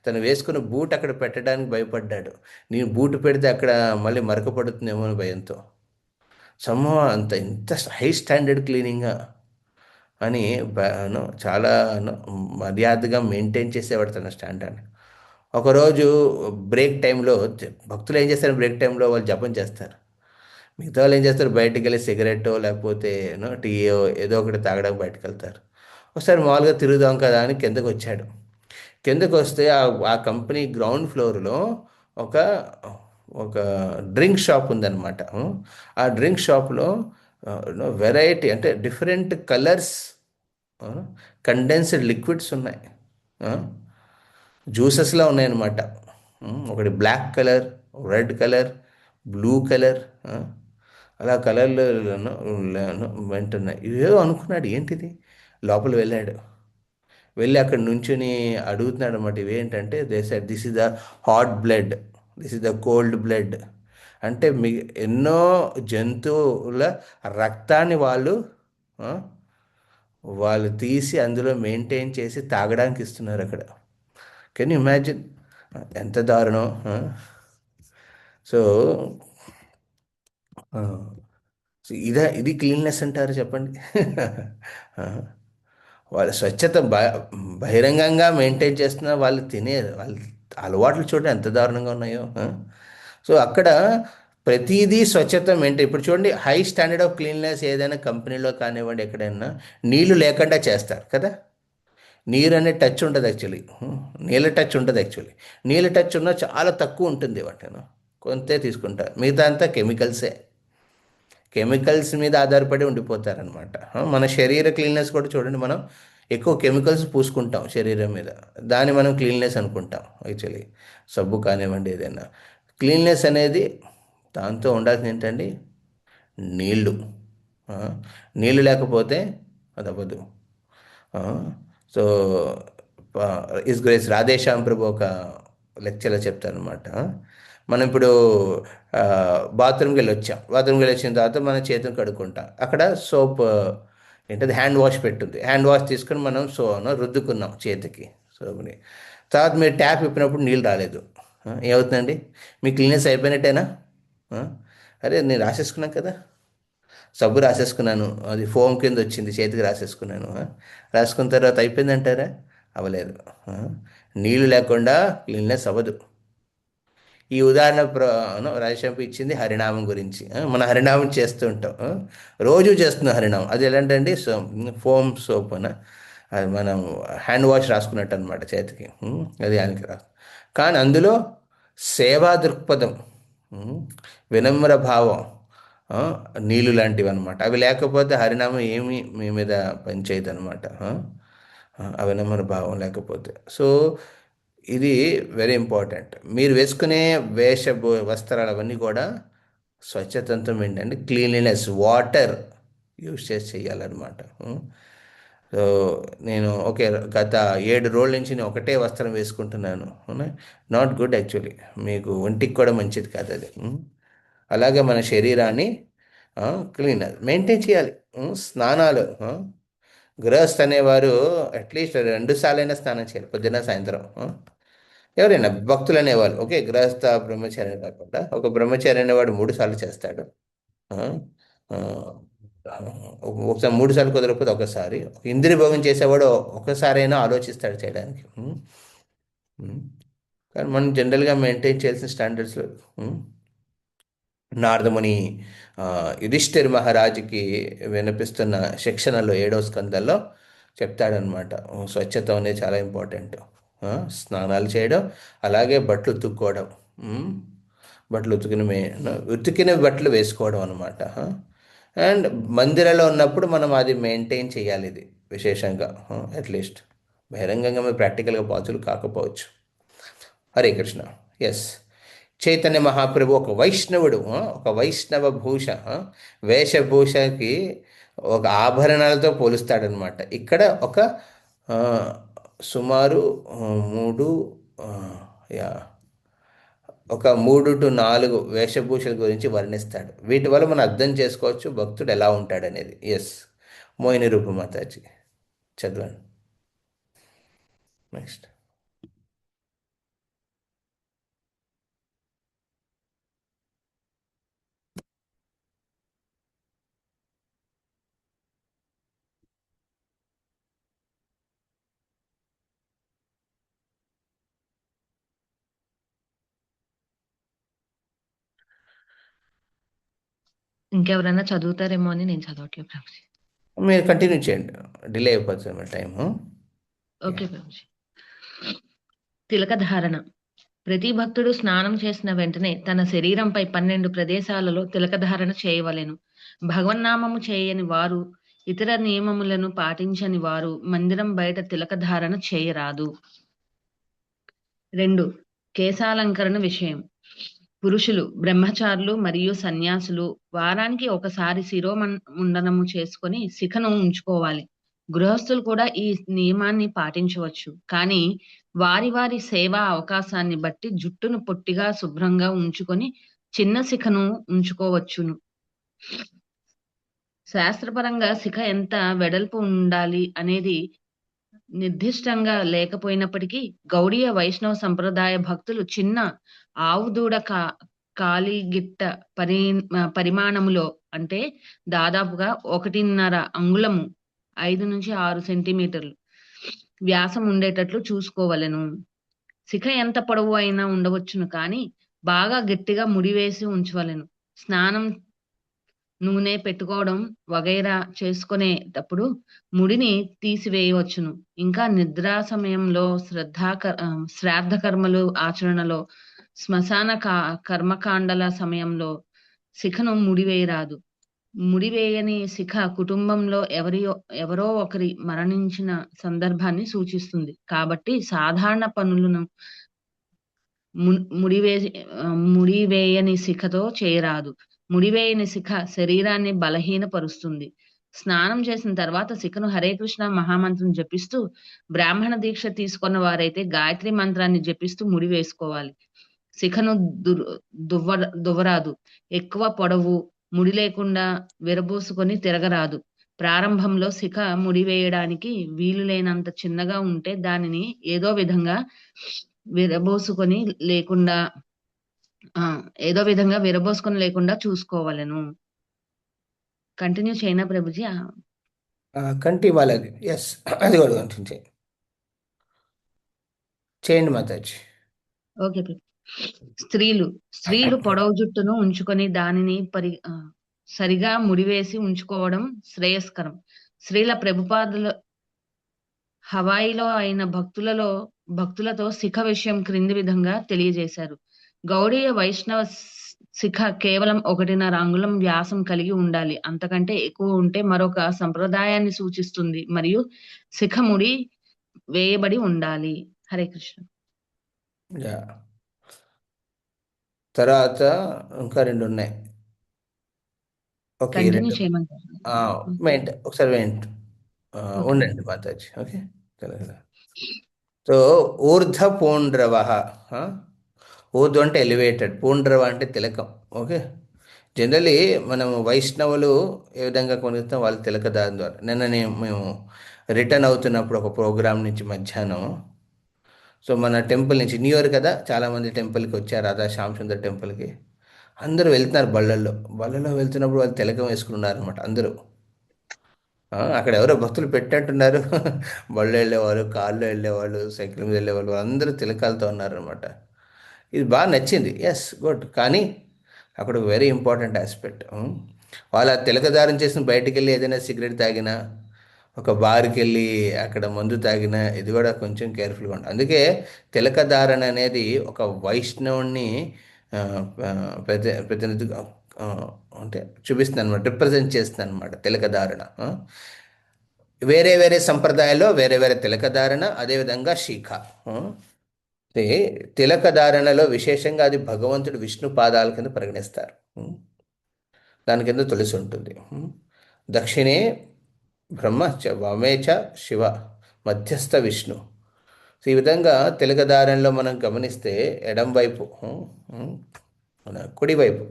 తను వేసుకున్న బూట్ అక్కడ పెట్టడానికి భయపడ్డాడు. నేను బూట్ పెడితే అక్కడ మళ్ళీ మరక పడుతుందేమో అని భయంతో. అంత ఇంత హై స్టాండర్డ్ క్లీనింగ్గా అని చాలా మర్యాదగా మెయింటైన్ చేసేవాడు తన స్టాండర్డ్. ఒకరోజు బ్రేక్ టైంలో భక్తులు ఏం చేస్తారు, బ్రేక్ టైంలో వాళ్ళు జపం చేస్తారు. మిగతా వాళ్ళు ఏం చేస్తారు, బయటికి వెళ్ళి సిగరెట్టో లేకపోతే టీయో ఏదో ఒకటి తాగడానికి బయటకు వెళ్తారు. ఒకసారి మామూలుగా తిరుగుదాం కదా అని కిందకు వచ్చాడు. కిందకు వస్తే ఆ కంపెనీ గ్రౌండ్ ఫ్లోర్లో ఒక ఒక డ్రింక్ షాప్ ఉందన్నమాట. ఆ డ్రింక్ షాప్లో వెరైటీ అంటే డిఫరెంట్ కలర్స్ కండెన్స్డ్ లిక్విడ్స్ ఉన్నాయి. జ్యూసెస్లా ఉన్నాయన్నమాట. ఒకటి black colour, red colour, blue colour, అలా కలర్లు వింటున్నాయి. ఇవేదో అనుకున్నాడు, ఏంటిది. లోపల వెళ్ళాడు. వెళ్ళి అక్కడ నుంచుని అడుగుతున్నాడు అనమాట. ఇవేంటంటే this is the hot blood, this is the cold blood. అంటే ఎన్నో జంతువుల రక్తాన్ని వాళ్ళు తీసి అందులో మెయింటైన్ చేసి తాగడానికి ఇస్తున్నారు అక్కడ. కెన్ యూ ఇమాజిన్ ఎంత దారుణం. సో ఇది క్లీన్లెస్ అంటారు చెప్పండి. వాళ్ళ స్వచ్ఛత బహిరంగంగా మెయింటైన్ చేస్తున్న వాళ్ళు వాళ్ళ అలవాట్లు చూడండి ఎంత దారుణంగా ఉన్నాయో. సో అక్కడ ప్రతిదీ స్వచ్ఛత మెయింటైన్. ఇప్పుడు చూడండి, హై స్టాండర్డ్ ఆఫ్ క్లీన్లెస్ ఏదైనా కంపెనీలో కానివ్వండి ఎక్కడైనా నీళ్లు లేకుండా చేస్తారు కదా. నీరు అనే టచ్ ఉండదు యాక్చువల్లీ. నీళ్ళ టచ్ ఉండదు యాక్చువల్లీ. నీళ్ళ టచ్ ఉన్నా చాలా తక్కువ ఉంటుంది వాటిని, కొంతే తీసుకుంటారు. మిగతా అంతా కెమికల్స్ మీద ఆధారపడి ఉండిపోతారనమాట. మన శరీర క్లీన్నెస్ కూడా చూడండి, మనం ఎక్కువ కెమికల్స్ పూసుకుంటాం శరీరం మీద, దాన్ని మనం క్లీన్నెస్ అనుకుంటాం. యాక్చువల్లీ సబ్బు కానివ్వండి ఏదైనా. క్లీన్నెస్ అనేది దాంతో ఉండాల్సింది ఏంటండి, నీళ్ళు. లేకపోతే అది అవ్వదు. సో ఇస్ గ్రేస్ రాధేశ్యామ్ ప్రభు ఒక లెక్చర్లో చెప్తారనమాట. మనం ఇప్పుడు బాత్రూమ్కి వెళ్ళి వచ్చిన తర్వాత మనం చేతులు కడుక్కుంటాం. అక్కడ సోప్ ఏంటది హ్యాండ్ వాష్ పెట్టుంది. హ్యాండ్ వాష్ తీసుకొని మనం రుద్దుకున్నాం చేతికి సోప్ని. తర్వాత మీరు ట్యాప్ ఇప్పినప్పుడు నీళ్ళు రాలేదు, ఏమవుతుందండి, మీ క్లీనెస్ అయిపోయినట్టేనా? అరే నేను రాసేసుకున్నాను కదా, సబ్బు రాసేసుకున్నాను, అది ఫోమ్ కింద వచ్చింది, చేతికి రాసేసుకున్నాను. రాసుకున్న తర్వాత అయిపోయిందంటారా? అవ్వలేదు. నీళ్ళు లేకుండా క్లీన్నెస్ అవ్వదు. ఈ ఉదాహరణ రాజశంపి ఇచ్చింది హరినామం గురించి. మన హరినామం చేస్తూ ఉంటాం, రోజు చేస్తున్నాం హరినామం. అది ఎలాంటండి, ఫోమ్ సోప్ అది మనం హ్యాండ్ వాష్ రాసుకున్నట్టు అనమాట చేతికి. అది ఆయనకి రాసు. కానీ అందులో సేవా దృక్పథం, వినమ్ర భావం, నీళ్ళు లాంటివి అనమాట. అవి లేకపోతే హరినామం ఏమీ మీ మీద పనిచేయదు అనమాట. ఆ వినమ్ర భావం లేకపోతే. సో ఇది వెరీ ఇంపార్టెంట్. మీరు వేసుకునే వస్త్రాలు అవన్నీ కూడా స్వచ్ఛతంతో ఏంటంటే క్లీన్లీనెస్, వాటర్ యూజ్ చేసి చేయాలన్నమాట. సో నేను గత 7 రోజుల నుంచి నేను ఒకటే వస్త్రం వేసుకుంటున్నాను. నాట్ గుడ్ యాక్చువల్లీ, మీకు ఒంటికి కూడా మంచిది కాదు అది. అలాగే మన శరీరాన్ని క్లీన్ మెయింటైన్ చేయాలి. స్నానాలు, గృహస్థ అనేవారు అట్లీస్ట్ 2 సార్లైనా స్నానం చేయాలి, పొద్దున్న సాయంత్రం. ఎవరైనా భక్తులు అనేవాళ్ళు, గృహస్థ బ్రహ్మచారి కాకుండా ఒక బ్రహ్మచారి అనేవాడు 3 సార్లు చేస్తాడు. ఒకసారి 3 సార్లు కుదరకపోతే ఒకసారి. ఇంద్రియ భోగం చేసేవాడు ఒకసారైనా ఆలోచిస్తాడు చేయడానికి. కానీ మనం జనరల్గా మెయింటైన్ చేయాల్సిన స్టాండర్డ్స్ నారదముని ఆ, యుధిష్ఠిర్ మహారాజుకి వినిపిస్తున్న శిక్షణలో 7వ స్కందంలో చెప్తాడనమాట. స్వచ్ఛత అనేది చాలా ఇంపార్టెంట్. స్నానాలు చేయడం, అలాగే బట్టలు ఉతుక్కోవడం. ఉమ్, బట్టలు ఉతికిన బట్టలు వేసుకోవడం అనమాట. అండ్ మందిరంలో ఉన్నప్పుడు మనం అది మెయింటైన్ చేయాలి, ఇది విశేషంగా. అట్లీస్ట్ బహిరంగంగా మీరు ప్రాక్టికల్గా పాసిబుల్ కాకపోవచ్చు. హరే కృష్ణ. ఎస్, చైతన్య మహాప్రభు ఒక వైష్ణవుడు, ఒక వైష్ణవ భూష, వేషభూషకి ఒక ఆభరణాలతో పోలుస్తాడనమాట. ఇక్కడ ఒక ఆ, సుమారు మూడు ఆ, యా ఒక 3 to 4 వేషభూషల గురించి వర్ణిస్తాడు. వీటి వల్ల మనం అర్థం చేసుకోవచ్చు భక్తుడు ఎలా ఉంటాడనేది. ఎస్, మోహిని రూపమాతాజీ చదవండి నెక్స్ట్. ఇంకెవరైనా చదువుతారేమో అని నేను చదవట్లేదు ప్రభుజీ. మీరు కంటిన్యూ చేయండి, డిలే అయిపోతుంది మన టైము. ఓకే ప్రభుజీ. తిలక ధారణ. ప్రతి భక్తుడు స్నానం చేసిన వెంటనే తన శరీరంపై 12 ప్రదేశాలలో తిలకధారణ చేయవలెను. భగవన్నామము చేయని వారు, ఇతర నియమములను పాటించని వారు మందిరం బయట తిలకధారణ చేయరాదు. 2. కేశాలంకరణ విషయం. పురుషులు, బ్రహ్మచారులు మరియు సన్యాసులు వారానికి ఒకసారి శిరోముండనము చేసుకొని శిఖను ఉంచుకోవాలి. గృహస్థులు కూడా ఈ నియమాన్ని పాటించవచ్చు, కానీ వారి వారి సేవా అవకాశాన్ని బట్టి జుట్టును పొట్టిగా శుభ్రంగా ఉంచుకొని చిన్న శిఖను ఉంచుకోవచ్చును. శాస్త్రపరంగా శిఖ ఎంత వెడల్పు ఉండాలి అనేది నిర్దిష్టంగా లేకపోయినప్పటికీ గౌడీయ వైష్ణవ సంప్రదాయ భక్తులు చిన్న ఆవు దూడ కాలిగిట్ట పరిమాణములో, అంటే దాదాపుగా 1.5 అంగుళము 5 to 6 సెంటీమీటర్లు వ్యాసం ఉండేటట్లు చూసుకోవలెను. శిఖ ఎంత పొడవు అయినా ఉండవచ్చును, కానీ బాగా గట్టిగా ముడివేసి ఉంచవలెను. స్నానం, నూనె పెట్టుకోవడం వగైరా చేసుకునేటప్పుడు ముడిని తీసివేయవచ్చును. ఇంకా నిద్రా సమయంలో, శ్రాద్ధ కర్మలు ఆచరణలో, శ్మశాన కర్మకాండల సమయంలో శిఖను ముడివేయరాదు. ముడివేయని శిఖ కుటుంబంలో ఎవరో ఒకరి మరణించిన సందర్భాన్ని సూచిస్తుంది. కాబట్టి సాధారణ పనులను ముడివేయని శిఖతో చేయరాదు. ముడివేయని శిఖ శరీరాన్ని బలహీనపరుస్తుంది. స్నానం చేసిన తర్వాత శిఖను హరే కృష్ణ మహామంత్రం జపిస్తూ, బ్రాహ్మణ దీక్ష తీసుకున్న వారైతే గాయత్రి మంత్రాన్ని జపిస్తూ ముడి వేసుకోవాలి. శిఖను దువ్వరాదు. ఎక్కువ పొడవు ముడి లేకుండా విరబోసుకొని తిరగరాదు. ప్రారంభంలో శిఖ ముడి వేయడానికి వీలు లేనంత చిన్నగా ఉంటే దానిని ఏదో విధంగా విరబోసుకొని లేకుండా చూసుకోవాలను. కంటిన్యూ చేయనా ప్రభుజీ? కంటి వాళ్ళది. ఎస్, అది కూడా కంటిన్యూ చేయండి మాతాజీ. ఓకే. స్త్రీలు పొడవు జుట్టును ఉంచుకొని దానిని సరిగా ముడివేసి ఉంచుకోవడం శ్రేయస్కరం. శ్రీల ప్రభుపాదుల హవాయిలో అయిన భక్తులతో శిఖ విషయం క్రింది విధంగా తెలియజేశారు. గౌడీయ వైష్ణవ శిఖ కేవలం 1.5 అంగుళం వ్యాసం కలిగి ఉండాలి. అంతకంటే ఎక్కువ ఉంటే మరొక సంప్రదాయాన్ని సూచిస్తుంది మరియు శిఖ ముడి వేయబడి ఉండాలి. హరే కృష్ణ. తర్వాత ఇంకా 2 ఉన్నాయి. ఓకే, కంటిన్యూ చేయమంటారు? ఒకసారి ఉండండి మాతాజీ. ఓకే, సో ఊర్ధ పూండ్రవ. ఊర్ధు అంటే ఎలివేటెడ్, పూండ్రవ అంటే తిలకం. ఓకే, జనరలీ మనం వైష్ణవులు ఏ విధంగా కొనిస్తాం, వాళ్ళు తిలకదాని ద్వారా. మేము రిటర్న్ అవుతున్నప్పుడు ఒక ప్రోగ్రామ్ నుంచి మధ్యాహ్నం, సో మన టెంపుల్ నుంచి న్యూ ఇయర్ కదా, చాలామంది టెంపుల్కి వచ్చారు, రాధా శ్యామ్ సుందర్ టెంపుల్కి. అందరూ వెళ్తున్నారు బళ్ళల్లో వెళ్తున్నప్పుడు వాళ్ళు తిలకం వేసుకున్నారు అనమాట అందరూ. అక్కడ ఎవరో భక్తులు పెట్టినట్టున్నారు. బళ్ళు వెళ్ళేవాళ్ళు, కార్లో వెళ్ళేవాళ్ళు, సైకిల్ మీద వెళ్ళేవాళ్ళు అందరూ తిలకాలతో ఉన్నారనమాట. ఇది బాగా నచ్చింది. Yes, good. కానీ అక్కడ వెరీ ఇంపార్టెంట్ ఆస్పెక్ట్, వాళ్ళ తిలకదారం చేసిన బయటికి వెళ్ళి ఏదైనా సిగరెట్ తాగినా, ఒక బార్కి వెళ్ళి అక్కడ మందు తాగినా, ఇది కూడా కొంచెం కేర్ఫుల్గా ఉంటుంది. అందుకే తిలకధారణ అనేది ఒక వైష్ణవుణ్ణి ఆ, ఆ, ప్రతినిధిగా ఆ, అంటే చూపిస్తుంది అనమాట, రిప్రజెంట్ చేస్తుంది అనమాట తిలకధారణ. వేరే వేరే సంప్రదాయాల్లో వేరే వేరే తిలకధారణ, అదేవిధంగా శిఖ. ఆ, అయితే తిలకధారణలో విశేషంగా అది భగవంతుడు విష్ణు పాదాల కింద పరిగణిస్తారు. దాని కింద తులసి ఉంటుంది. దక్షిణే బ్రహ్మ చ వామే చ శివ, మధ్యస్థ విష్ణు. సో ఈ విధంగా తిలకధారణలో మనం గమనిస్తే ఎడం వైపు, మన కుడివైపు,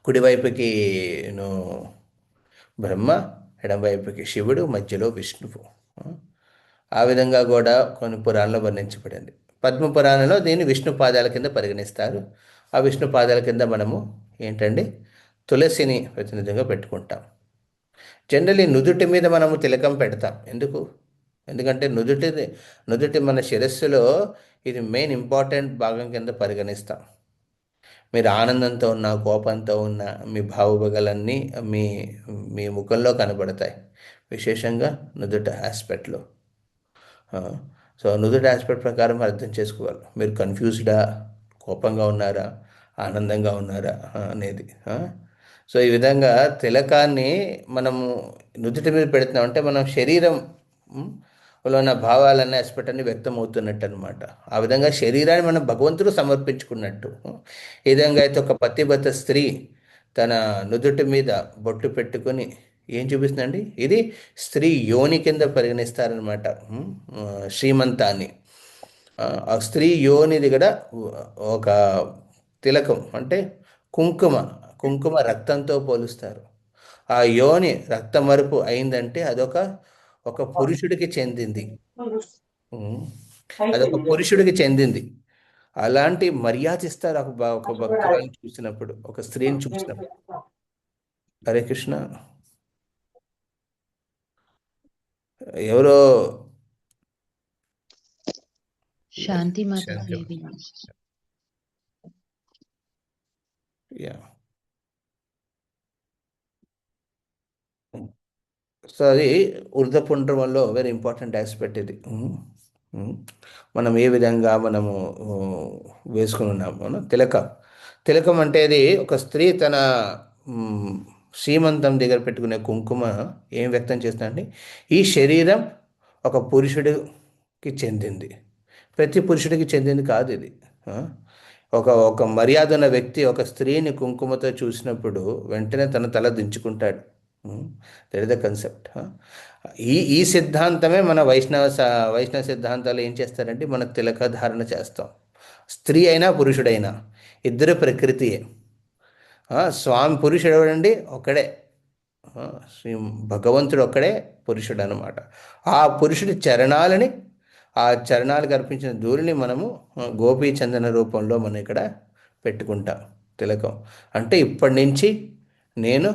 కుడివైపుకి ను బ్రహ్మ, ఎడమవైపుకి శివుడు, మధ్యలో విష్ణువు. ఆ విధంగా కూడా కొన్ని పురాణంలో వర్ణించబడింది. పద్మ పురాణంలో దీన్ని విష్ణు పాదాల కింద పరిగణిస్తారు. ఆ విష్ణు పాదాల కింద మనము ఏంటండి, తులసిని ప్రతినిధిగా పెట్టుకుంటాం. జనరలీ నుదుటి మీద మనము తిలకం పెడతాం. ఎందుకు? ఎందుకంటే నుదుటి మన శిరస్సులో ఇది మెయిన్ ఇంపార్టెంట్ భాగం కింద పరిగణిస్తాం. మీరు ఆనందంతో ఉన్నా, కోపంతో ఉన్నా, మీ భావోద్వేగాలన్నీ మీ మీ ముఖంలో కనబడతాయి, విశేషంగా నుదుట ఆస్పెక్ట్లో. సో నుదుటి ఆస్పెక్ట్ ప్రకారం అర్థం చేసుకోవాలి, మీరు కన్ఫ్యూజ్డా, కోపంగా ఉన్నారా, ఆనందంగా ఉన్నారా అనేది. సో ఈ విధంగా తిలకాన్ని మనము నుదుటి మీద పెడుతున్నాం అంటే మనం శరీరం లో ఉన్న భావాలన్నీ ఆస్పెక్ట్ అన్ని వ్యక్తం అవుతున్నట్టు అనమాట. ఆ విధంగా శరీరాన్ని మనం భగవంతుడు సమర్పించుకున్నట్టు. ఈ విధంగా అయితే ఒక పతివ్రత స్త్రీ తన నుదుటి మీద బొట్టు పెట్టుకొని ఏం చూపిస్తుందండి, ఇది స్త్రీ యోని కింద పరిగణిస్తారనమాట శ్రీమంతాన్ని. ఆ స్త్రీ యోని దగ్గర ఒక తిలకం అంటే కుంకుమ, కుంకుమ రక్తంతో పోలుస్తారు. ఆ యోని రక్తమరుపు అయిందంటే అదొక పురుషుడికి చెందింది. అదొక పురుషుడికి చెందింది. అలాంటి మర్యాద ఇస్తారు ఒక భక్తురాలను చూసినప్పుడు, ఒక స్త్రీని చూసినప్పుడు. హరే కృష్ణ. ఎవరో శాంతి శాంతి. మాతాజీ. యా. సో అది వృద్ధపుండ్రంలో వెరీ ఇంపార్టెంట్ ఆస్పెక్ట్ ఇది. మనం ఏ విధంగా మనము వేసుకుని ఉన్నాము తిలకం అంటే అది ఒక స్త్రీ తన శ్రీమంతం దగ్గర పెట్టుకునే కుంకుమ ఏం వ్యక్తం చేస్తుందండి, ఈ శరీరం ఒక పురుషుడికి చెందింది, ప్రతి పురుషుడికి చెందింది కాదు ఇది. ఒక మర్యాద ఉన్న వ్యక్తి ఒక స్త్రీని కుంకుమతో చూసినప్పుడు వెంటనే తన తల దించుకుంటాడు. That is the concept. ఈ సిద్ధాంతమే మన వైష్ణవ సిద్ధాంతాలు ఏం చేస్తారంటే, మన తిలక ధారణ చేస్తాం. స్త్రీ అయినా పురుషుడైనా ఇద్దరు ప్రకృతియే. స్వామి పురుషుడు ఎవడండి? ఒక్కడే. శ్రీ భగవంతుడు ఒక్కడే పురుషుడు అనమాట. ఆ పురుషుడి చరణాలని, ఆ చరణాలకు అర్పించిన ధూళిని మనము గోపీ చందన రూపంలో మనం ఇక్కడ పెట్టుకుంటాం తిలకం. అంటే ఇప్పటి నుంచి నేను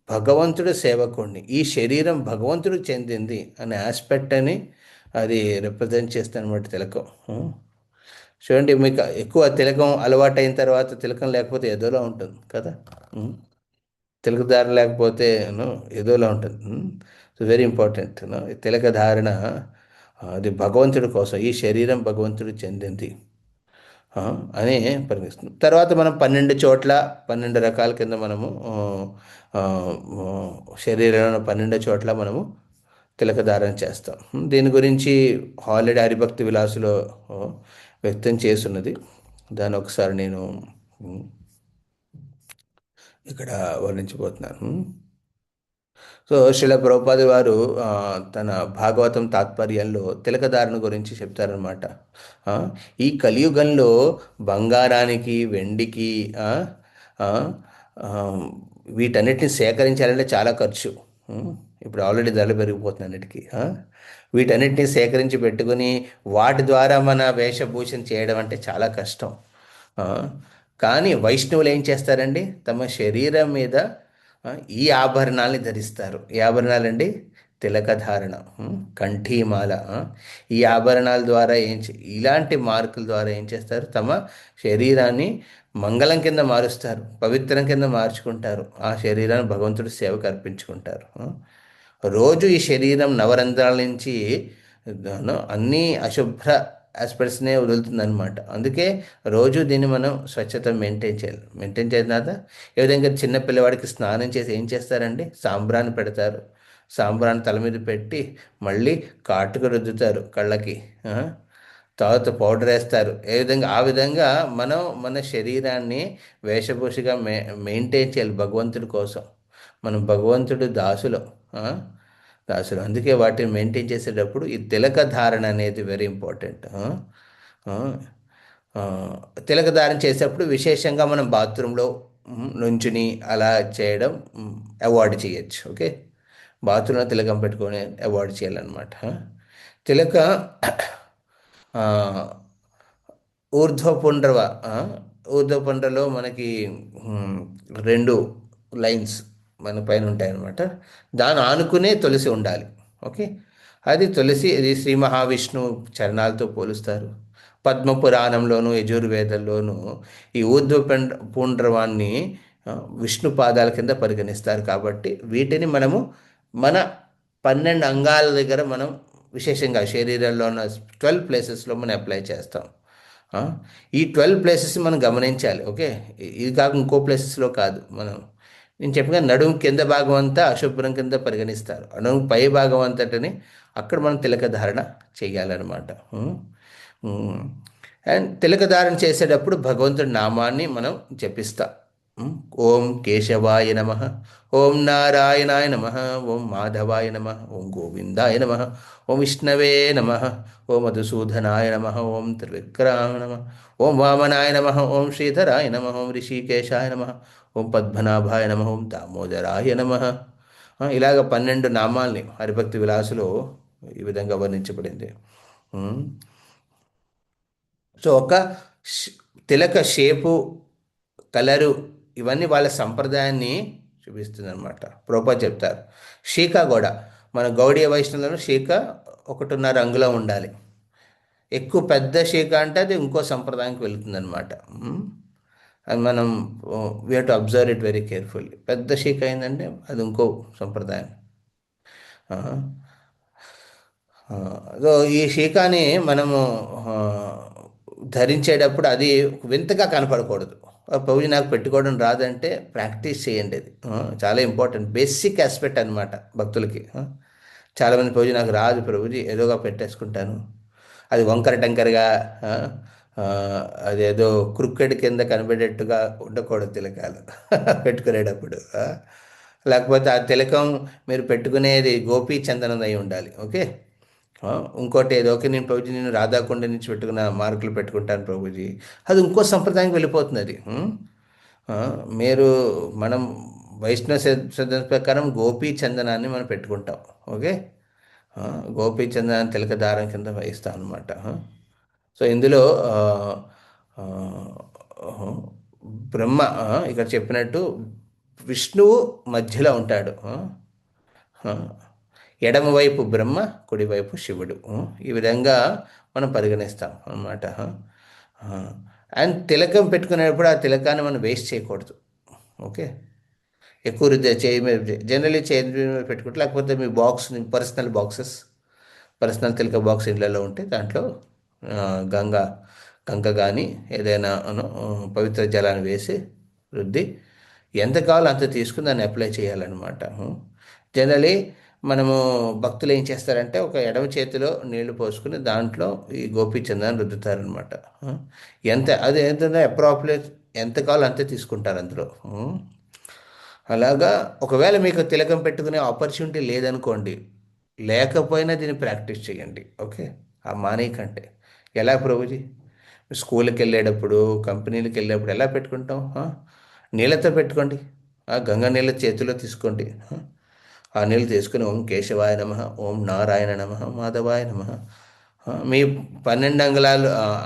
భగవంతుడు సేవకుడిని, ఈ శరీరం భగవంతుడికి చెందింది అనే ఆస్పెక్ట్ అని అది రిప్రజెంట్ చేస్తాను అనమాట తిలకం. చూడండి, మీకు ఎక్కువ తిలకం అలవాటైన తర్వాత తిలకం లేకపోతే ఏదోలా ఉంటుంది కదా, తిలకధారణ లేకపోతే ఏదోలా ఉంటుంది. So very important. తిలక ధారణ అది భగవంతుడి కోసం, ఈ శరీరం భగవంతుడికి చెందింది అని పరిగణిస్తుంది. తర్వాత మనం 12 చోట్ల 12 రకాల కింద మనము శరీరంలో 12 చోట్ల మనము తిలక ధారణ చేస్తాం. దీని గురించి ఆల్రెడీ హరిభక్తి విలాసులో వ్యక్తం చేస్తున్నది. దాన్ని ఒకసారి నేను ఇక్కడ వర్ణించబోతున్నాను. సో శ్రీల ప్రభుపాద వారు తన భాగవతం తాత్పర్యంలో తిలకధారణ గురించి చెప్తారనమాట. ఈ కలియుగంలో బంగారానికి, వెండికి, వీటన్నిటిని సేకరించాలంటే చాలా ఖర్చు. ఇప్పుడు ఆల్రెడీ ధరలు పెరిగిపోతుంది అన్నిటికీ. వీటన్నిటిని సేకరించి పెట్టుకుని వాటి ద్వారా మన వేషభూషణ చేయడం అంటే చాలా కష్టం. కానీ వైష్ణవులు ఏం చేస్తారండి, తమ శరీరం మీద ఆ, ఈ ఆభరణాలని ధరిస్తారు. ఈ ఆభరణాలండి తిలకధారణ, కంఠీమాల. ఈ ఆభరణాల ద్వారా ఇలాంటి మార్కుల ద్వారా ఏం చేస్తారు, తమ శరీరాన్ని మంగళం కింద మారుస్తారు, పవిత్రం కింద మార్చుకుంటారు, ఆ శరీరాన్ని భగవంతుడి సేవకు అర్పించుకుంటారు. రోజు ఈ శరీరం నవరంధ్రాల నుంచి అన్ని అశుభ్ర ఆస్పెక్ట్స్నే వదులుతుందన్నమాట. అందుకే రోజు దీన్ని మనం స్వచ్ఛత మెయింటైన్ చేయాలి. మెయింటైన్ చేసిన తర్వాత ఏ విధంగా చిన్న పిల్లవాడికి స్నానం చేసి ఏం చేస్తారండి, సాంబ్రాన్ని పెడతారు. సాంబ్రాన్ని తల మీద పెట్టి మళ్ళీ కాటుక రుద్దుతారు కళ్ళకి. ఆ? తర్వాత పౌడర్ వేస్తారు. ఆ విధంగా మనం మన శరీరాన్ని వేషభూషగా మెయింటైన్ చేయాలి భగవంతుడి కోసం. మనం భగవంతుడు దాసులు. ఆ? దాసులు. అందుకే వాటిని మెయింటైన్ చేసేటప్పుడు ఈ తిలక ధారణ అనేది వెరీ ఇంపార్టెంట్. తిలక ధారణ చేసేటప్పుడు విశేషంగా మనం బాత్రూంలో నుంచుని అలా చేయడం అవాయిడ్ చేయొచ్చు. ఓకే, బాత్రూంలో తిలకం పెట్టుకొని అవాయిడ్ చేయాలన్నమాట. తిలక ఆ, ఊర్ధ్వపుండ్రవ. ఊర్ధ్వపుండ్రలో మనకి మ్, రెండు లైన్స్ మన పైన ఉంటాయన్నమాట. దాన్ని ఆనుకునే తులసి ఉండాలి. ఓకే, అది తులసి, ఇది శ్రీ మహావిష్ణువు చరణాలతో పోలుస్తారు. పద్మపురాణంలోను యజుర్వేదంలోను ఈ పుండ్రవాన్ని ఆ, విష్ణు పాదాల కింద పరిగణిస్తారు. కాబట్టి వీటిని మనము మన 12 అంగాల దగ్గర మనం విశేషంగా శరీరంలో ఉన్న 12 ప్లేసెస్లో మనం అప్లై చేస్తాం. ఆ, ఈ 12 ప్లేసెస్ మనం గమనించాలి. ఓకే, ఇది కాక ఇంకో ప్లేసెస్లో కాదు. నేను చెప్పిన నడుము కింద భాగం అంతా అశుభ్రం కింద పరిగణిస్తారు. నడుము పై భాగం అంతటిని అక్కడ మనం తిలక ధారణ చేయాలన్నమాట. అండ్ తిలక ధారణ చేసేటప్పుడు భగవంతుడి నామాన్ని మనం జపిస్తాం. ఓం కేశవాయ నమ, ఓం నారాయణాయ నమ, ఓం మాధవాయ నమ, ఓం గోవిందాయ నమ, ఓం విష్ణవే నమ, ఓం మధుసూదనాయ నమ, ఓం త్రివిక్రమాయ నమ, ఓం వామనాయ నమ, ఓం శ్రీధరాయ నమ, ఓం ఋషికేశాయ నమ, ఓం పద్మనాభాయ నమ, ఓం దామోదరాయ నమ. ఇలాగ 12 నామాల్ని హరిభక్తి విలాసులో ఈ విధంగా వర్ణించబడింది. సో తిలక షేపు, కలరు, ఇవన్నీ వాళ్ళ సంప్రదాయాన్ని చూపిస్తుంది అనమాట. ప్రభుపాద చెప్తారు. షీకా కూడా మన గౌడీయ వైష్ణవులను షీకా 1.5 అంగుళం ఉండాలి. ఎక్కువ పెద్ద షీకా అంటే అది ఇంకో సంప్రదాయానికి వెళుతుంది అనమాట. అది మనం we have to observe it very carefully. పెద్ద షీకా అయిందంటే అది ఇంకో సంప్రదాయం. సో ఈ షీకాని మనము ధరించేటప్పుడు అది వింతగా కనపడకూడదు. ప్రభుజీ నాకు పెట్టుకోవడం రాదంటే ప్రాక్టీస్ చేయండి. అది చాలా ఇంపార్టెంట్, బేసిక్ ఆస్పెక్ట్ అనమాట భక్తులకి. చాలామంది ప్రభుజీ నాకు రాదు ప్రభుజీ, ఏదోగా పెట్టేసుకుంటాను. అది వంకర టంకరగా అదేదో క్రికెట్ కింద కనబడేట్టుగా ఉండకూడదు తిలకాలు పెట్టుకునేటప్పుడు. లేకపోతే ఆ తిలకం మీరు పెట్టుకునేది గోపీ చందనం అయి ఉండాలి. ఓకే, ఇంకోటి ఏదో ఓకే నేను ప్రభుజీ నేను రాధాకుండ నుంచి పెట్టుకున్న మార్కులు పెట్టుకుంటాను ప్రభుజీ, అది ఇంకో సంప్రదాయానికి వెళ్ళిపోతుంది. అది మీరు మనం వైష్ణవ సిద్ధాంత ప్రకారం గోపీ చందనాన్ని మనం పెట్టుకుంటాం. ఓకే, గోపీ చందనాన్ని తిలక దారం కింద వహిస్తాం అనమాట. సో ఇందులో బ్రహ్మ ఇక్కడ చెప్పినట్టు విష్ణువు మధ్యలో ఉంటాడు. ఎడమవైపు బ్రహ్మ, కుడివైపు శివుడు. ఈ విధంగా మనం పరిగణిస్తాం అన్నమాట. అండ్ తిలకం పెట్టుకునేటప్పుడు ఆ తిలకాన్ని మనం వేస్ట్ చేయకూడదు. ఓకే, ఎక్కువ చేయి మీద జనరలీ చేయి మీద పెట్టుకుంటే, లేకపోతే మీ పర్సనల్ తిలక బాక్స్ ఇళ్ళలో ఉంటే దాంట్లో గంగ కానీ ఏదైనా పవిత్ర జలాన్ని వేసి రుద్ది ఎంత కావాలో అంత తీసుకుని దాన్ని అప్లై చేయాలన్నమాట. జనరలీ మనము భక్తులు ఏం చేస్తారంటే ఒక ఎడమ చేతిలో నీళ్లు పోసుకుని దాంట్లో ఈ గోపీచందాన్ని రుద్దుతారనమాట. అది ఏంటంటే అప్రాప్రియేట్ ఎంత కావాలో అంతే తీసుకుంటారు అందులో. అలాగా ఒకవేళ మీకు తిలకం పెట్టుకునే ఆపర్చునిటీ లేదనుకోండి, లేకపోయినా దీన్ని ప్రాక్టీస్ చేయండి. ఓకే, ఆ మానేయకంటే. ఎలా ప్రభుజీ, స్కూల్కి వెళ్ళేటప్పుడు కంపెనీలకు వెళ్ళేటప్పుడు ఎలా పెట్టుకుంటాం? నీళ్ళతో పెట్టుకోండి. గంగా నీళ్ళ చేతిలో తీసుకోండి. ఆ నీళ్ళు తీసుకుని ఓం కేశవాయ నమ, ఓం నారాయణ నమ, మాధవాయ నమ, మీ 12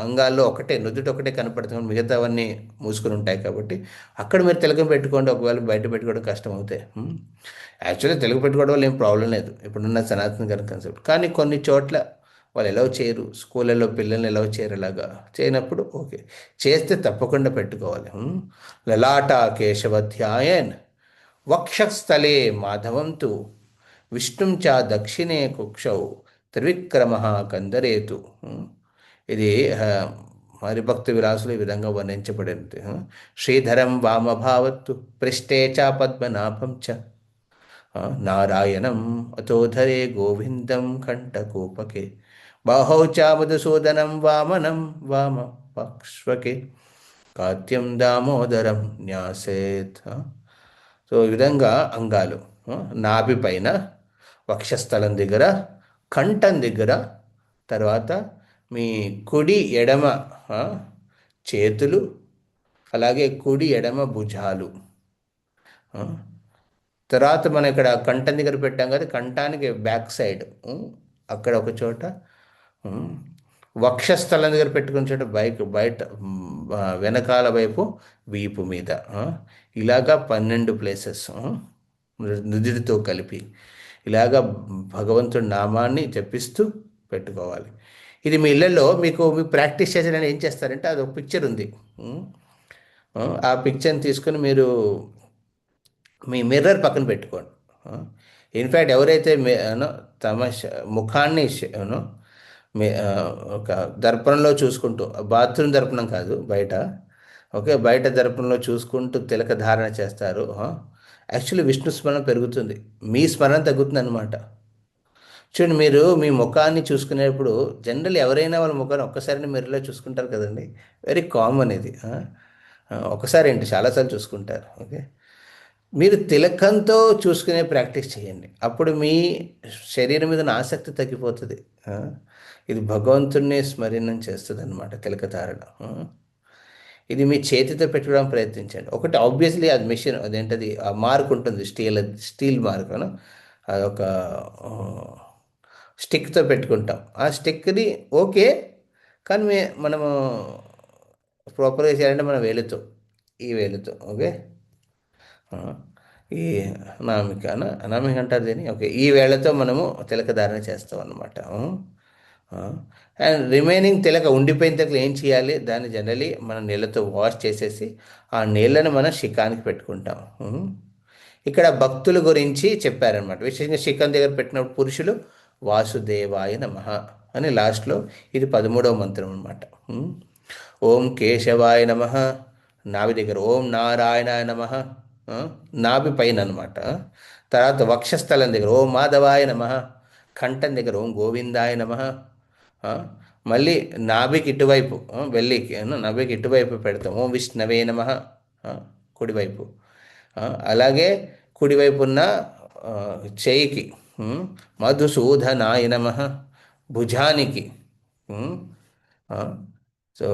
అంగాల్లో ఒకటే నుదుటి ఒకటే కనపడుతుంది, మిగతావన్నీ మూసుకుని ఉంటాయి కాబట్టి అక్కడ మీరు తిలకం పెట్టుకోండి. ఒకవేళ బయట పెట్టుకోవడం కష్టం అవుతాయి. యాక్చువల్లీ తెలుగు పెట్టుకోవడం వల్ల ఏం ప్రాబ్లం లేదు ఇప్పుడున్న సనాతన గారి కాన్సెప్ట్. కానీ కొన్ని చోట్ల వాళ్ళు ఎలవ్ చేయరు, స్కూళ్ళల్లో పిల్లల్ని ఎలవ్ చేయరు, ఇలాగా చేయనప్పుడు ఓకే, చేస్తే తప్పకుండా పెట్టుకోవాలి. లలాట కేశవధ్యాయన్ వక్షస్థలే మాధవం తు విష్ణుం చ దక్షిణే కుక్షౌ త్రివిక్రమ కందరేతు. ఇది హరిభక్తి విలాసులు ఈ విధంగా వర్ణించబడింది. శ్రీధరం వామభావత్తు పృష్ఠే చ పద్మనాభం చ నారాయణం అతోధరే గోవిందం కంఠకూపకే బాహౌ చ మధుసూదనం వామనం వామ పాక్ష్వకే కాత్యం దామోదరం న్యాసేత్. సో ఈ విధంగా అంగాలు నాభి పైన, వక్షస్థలం దగ్గర, కంఠం దగ్గర, తర్వాత మీ కుడి ఎడమ చేతులు, అలాగే కుడి ఎడమ భుజాలు. తర్వాత మనం ఇక్కడ కంఠం దగ్గర పెట్టాం కదా, కంఠానికి బ్యాక్ సైడ్ అక్కడ ఒక చోట, వక్షస్థలం దగ్గర పెట్టుకున్న చోట బయట వెనకాల వైపు వీపు మీద, ఇలాగా 12 ప్లేసెస్ నుదిటితో కలిపి ఇలాగా భగవంతుడి నామాన్ని జపిస్తూ పెట్టుకోవాలి. ఇది మీ ఇళ్ళల్లో మీకు ప్రాక్టీస్ చేసేదని ఏం చేస్తారంటే, అది ఒక పిక్చర్ ఉంది. ఆ పిక్చర్ని తీసుకుని మీరు మీ మిర్రర్ పక్కన పెట్టుకోండి. ఇన్ఫ్యాక్ట్ ఎవరైతే తమ ముఖాన్ని ఒక దర్పణంలో చూసుకుంటూ, బాత్రూమ్ దర్పణం కాదు, బయట, ఓకే, బయట దర్పణంలో చూసుకుంటూ తిలక ధారణ చేస్తారు, యాక్చువల్లీ విష్ణు స్మరణ పెరుగుతుంది, మీ స్మరణ తగ్గుతుంది అనమాట. చూడండి, మీరు మీ ముఖాన్ని చూసుకునేప్పుడు జనరల్ ఎవరైనా వాళ్ళ ముఖాన్ని ఒక్కసారి మిర్రర్లో చూసుకుంటారు కదండి, వెరీ కామన్ ఇది. ఒకసారి ఏంటి, చాలాసార్లు చూసుకుంటారు. ఓకే, మీరు తిలకంతో చూసుకునే ప్రాక్టీస్ చేయండి, అప్పుడు మీ శరీరం మీద ఆసక్తి తగ్గిపోతుంది. ఇది భగవంతుడిని స్మరణం చేస్తుంది అనమాట తిలక ధారణ. ఇది మీ చేతితో పెట్టుకోవడానికి ప్రయత్నించండి. ఒకటి ఆబ్వియస్లీ అది మిషన్, అదేంటది, ఆ మార్క్ ఉంటుంది, స్టీల్ మార్క్, అదొక స్టిక్తో పెట్టుకుంటాం. ఆ స్టిక్ని ఓకే, కానీ మనము ప్రాపర్గా చేయాలంటే మన వేలుతో, ఈ వేలుతో, ఓకే, ఈ అనామిక అంటారు దీన్ని, ఓకే, ఈ వేళతో మనము తిలక ధారణ చేస్తాం అన్నమాట. అండ్ రిమైనింగ్ తిలక, ఉండిపోయిన తిలకలు ఏం చేయాలి, దాన్ని జనరలీ మనం నీళ్ళతో వాష్ చేసేసి ఆ నీళ్ళని మనం శిఖానికి పెట్టుకుంటాం. ఇక్కడ భక్తుల గురించి చెప్పారనమాట, విశేషంగా శిఖం దగ్గర పెట్టినప్పుడు పురుషులు వాసుదేవాయ నమః అని లాస్ట్లో, ఇది 13వ మంత్రం అనమాట. ఓం కేశవాయ నమః, నాభి దగ్గర ఓం నారాయణాయ నమః, నాభి పైన అనమాట. తర్వాత వక్షస్థలం దగ్గర ఓం మాధవాయ నమః, కంఠం దగ్గర ఓం గోవిందాయ నమః, మళ్ళీ నాభికి ఇటువైపు, వెళ్ళికి నాభికి ఇటువైపు పెడతాం ఓం విష్ణవే నమః, కుడివైపు. అలాగే కుడివైపు ఉన్న చేయికి మధుసూదనాయ నమః, భుజానికి సో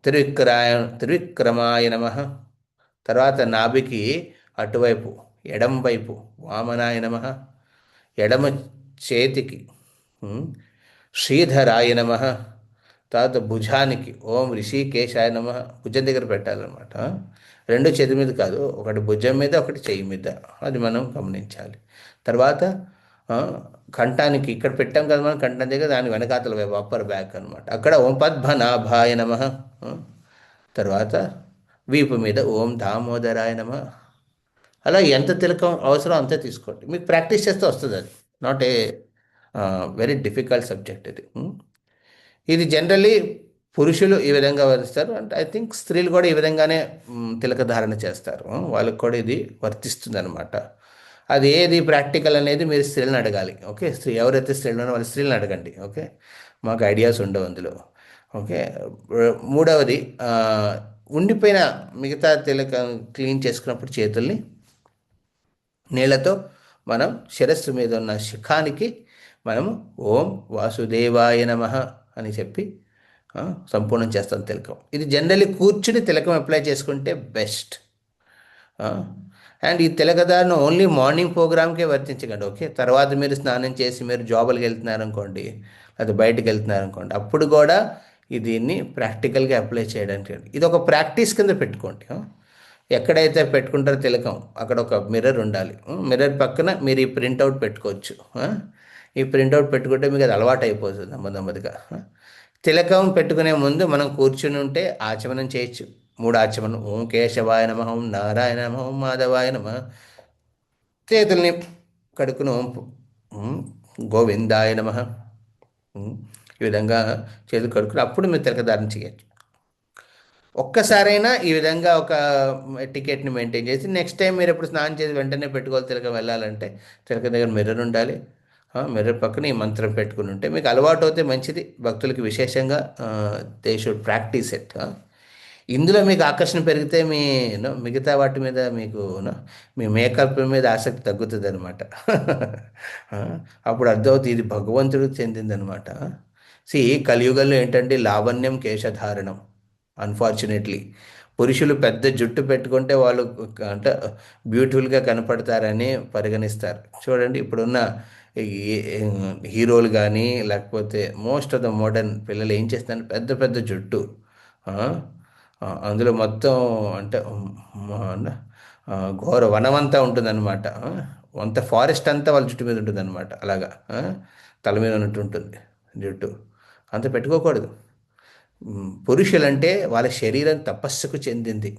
త్రివిక్రమాయ నమః. తర్వాత నాభికి అటువైపు ఎడం వైపు వామనాయ నమః, ఎడమ చేతికి శ్రీధరాయ నమః. తర్వాత భుజానికి ఓం ఋషికేశాయ నమః, భుజం దగ్గర పెట్టాలన్నమాట, 2 చేతి మీద కాదు, ఒకటి భుజం మీద, ఒకటి చెయ్యి మీద, అది మనం గమనించాలి. తర్వాత కంఠానికి ఇక్కడ పెట్టాం కదా మనం, కంఠం దగ్గర దాని వెనకాతల వైపు అప్పర్ బ్యాక్ అనమాట, అక్కడ ఓం పద్మనాభాయ నమః. తర్వాత వీపు మీద ఓం దామోదరాయ నమః. అలా ఎంత తిలకం అవసరం అంతే తీసుకోండి, మీకు ప్రాక్టీస్ చేస్తే వస్తుంది, అది not a very difficult subject ఇది. ఇది జనరల్లీ పురుషులు ఈ విధంగా వరిస్తారు, అంటే ఐ థింక్ స్త్రీలు కూడా ఈ విధంగానే తిలక ధారణ చేస్తారు, వాళ్ళకి కూడా ఇది వర్తిస్తుంది అనమాట. అది ఏది ప్రాక్టికల్ అనేది మీరు స్త్రీలను అడగాలి. ఓకే, ఎవరైతే స్త్రీలు ఉన్నారో వాళ్ళ స్త్రీలను అడగండి. ఓకే, మాకు ఐడియాస్ ఉండవు అందులో. ఓకే, మూడవది, ఉండిపోయిన మిగతా తిలక క్లీన్ చేసుకున్నప్పుడు చేతుల్ని నీళ్ళతో మనం శిరస్సు మీద ఉన్న శిఖానికి మనము ఓం వాసుదేవాయ నమః అని చెప్పి సంపూర్ణం చేస్తాం తిలకం. ఇది జనరల్లీ కూర్చుని తిలకం అప్లై చేసుకుంటే బెస్ట్. అండ్ ఈ తిలకధారణ ఓన్లీ మార్నింగ్ ప్రోగ్రామ్కే వర్తించకండి. ఓకే, తర్వాత మీరు స్నానం చేసి మీరు జాబులకు వెళ్తున్నారనుకోండి, లేదా బయటకు వెళ్తున్నారనుకోండి, అప్పుడు కూడా దీన్ని ప్రాక్టికల్గా అప్లై చేయడానికి ఇది ఒక ప్రాక్టీస్ కింద పెట్టుకోండి. ఎక్కడైతే పెట్టుకుంటారో తిలకం అక్కడ ఒక మిర్రర్ ఉండాలి. మిర్రర్ పక్కన మీరు ఈ ప్రింట్అవుట్ పెట్టుకోవచ్చు. ఈ ప్రింట్అవుట్ పెట్టుకుంటే మీకు అది అలవాటు అయిపోతుంది నెమ్మదిగా. తిలకం పెట్టుకునే ముందు మనం కూర్చుని ఉంటే ఆచమనం చేయొచ్చు. 3 ఆచమనం: ఓం కేశవాయ నమ, ఓం నారాయణ నమ, ఓం మాధవాయ నమ. చేతుల్ని కడుక్కుని ఓం గోవిందాయ నమ, ఈ విధంగా చేతులు కడుక్కుని అప్పుడు మీరు తిలకధారణ చేయొచ్చు. ఒక్కసారైనా ఈ విధంగా ఒక టికెట్ని మెయింటైన్ చేసి నెక్స్ట్ టైం మీరు ఎప్పుడు స్నానం చేసి వెంటనే పెట్టుకోవాలి తిలకం వెళ్ళాలంటే తిలకం దగ్గర మిర్రర్ ఉండాలి. మిర్రర్ పక్కన ఈ మంత్రం పెట్టుకుని ఉంటే మీకు అలవాటు అవుతే మంచిది. భక్తులకి విశేషంగా దే షుడ్ ప్రాక్టీస్ ఇట్. ఇందులో మీకు ఆకర్షణ పెరిగితే మిగతా వాటి మీద మీకు మీ మేకప్ మీద ఆసక్తి తగ్గుతుంది అనమాట. అప్పుడు అర్థమవుతుంది ఇది భగవంతుడికి చెందిందనమాట. కలియుగంలో ఏంటంటే లావణ్యం కేశధారణం. అన్ఫార్చునేట్లీ పురుషులు పెద్ద జుట్టు పెట్టుకుంటే వాళ్ళు అంటే బ్యూటిఫుల్గా కనపడతారని పరిగణిస్తారు. చూడండి ఇప్పుడున్న హీరోలు కానీ లేకపోతే మోస్ట్ ఆఫ్ ద మోడర్న్ పిల్లలు ఏం చేస్తారు, పెద్ద పెద్ద జుట్టు, అందులో మొత్తం అంటే ఘోర వనమంతా ఉంటుందన్నమాట. అంత ఫారెస్ట్ అంతా వాళ్ళ జుట్టు మీద ఉంటుందన్నమాట. అలాగా తల మీద ఉన్నట్టు ఉంటుంది జుట్టు. అంత పెట్టుకోకూడదు. పురుషులంటే వాళ్ళ శరీరం తపస్సుకు చెందింది.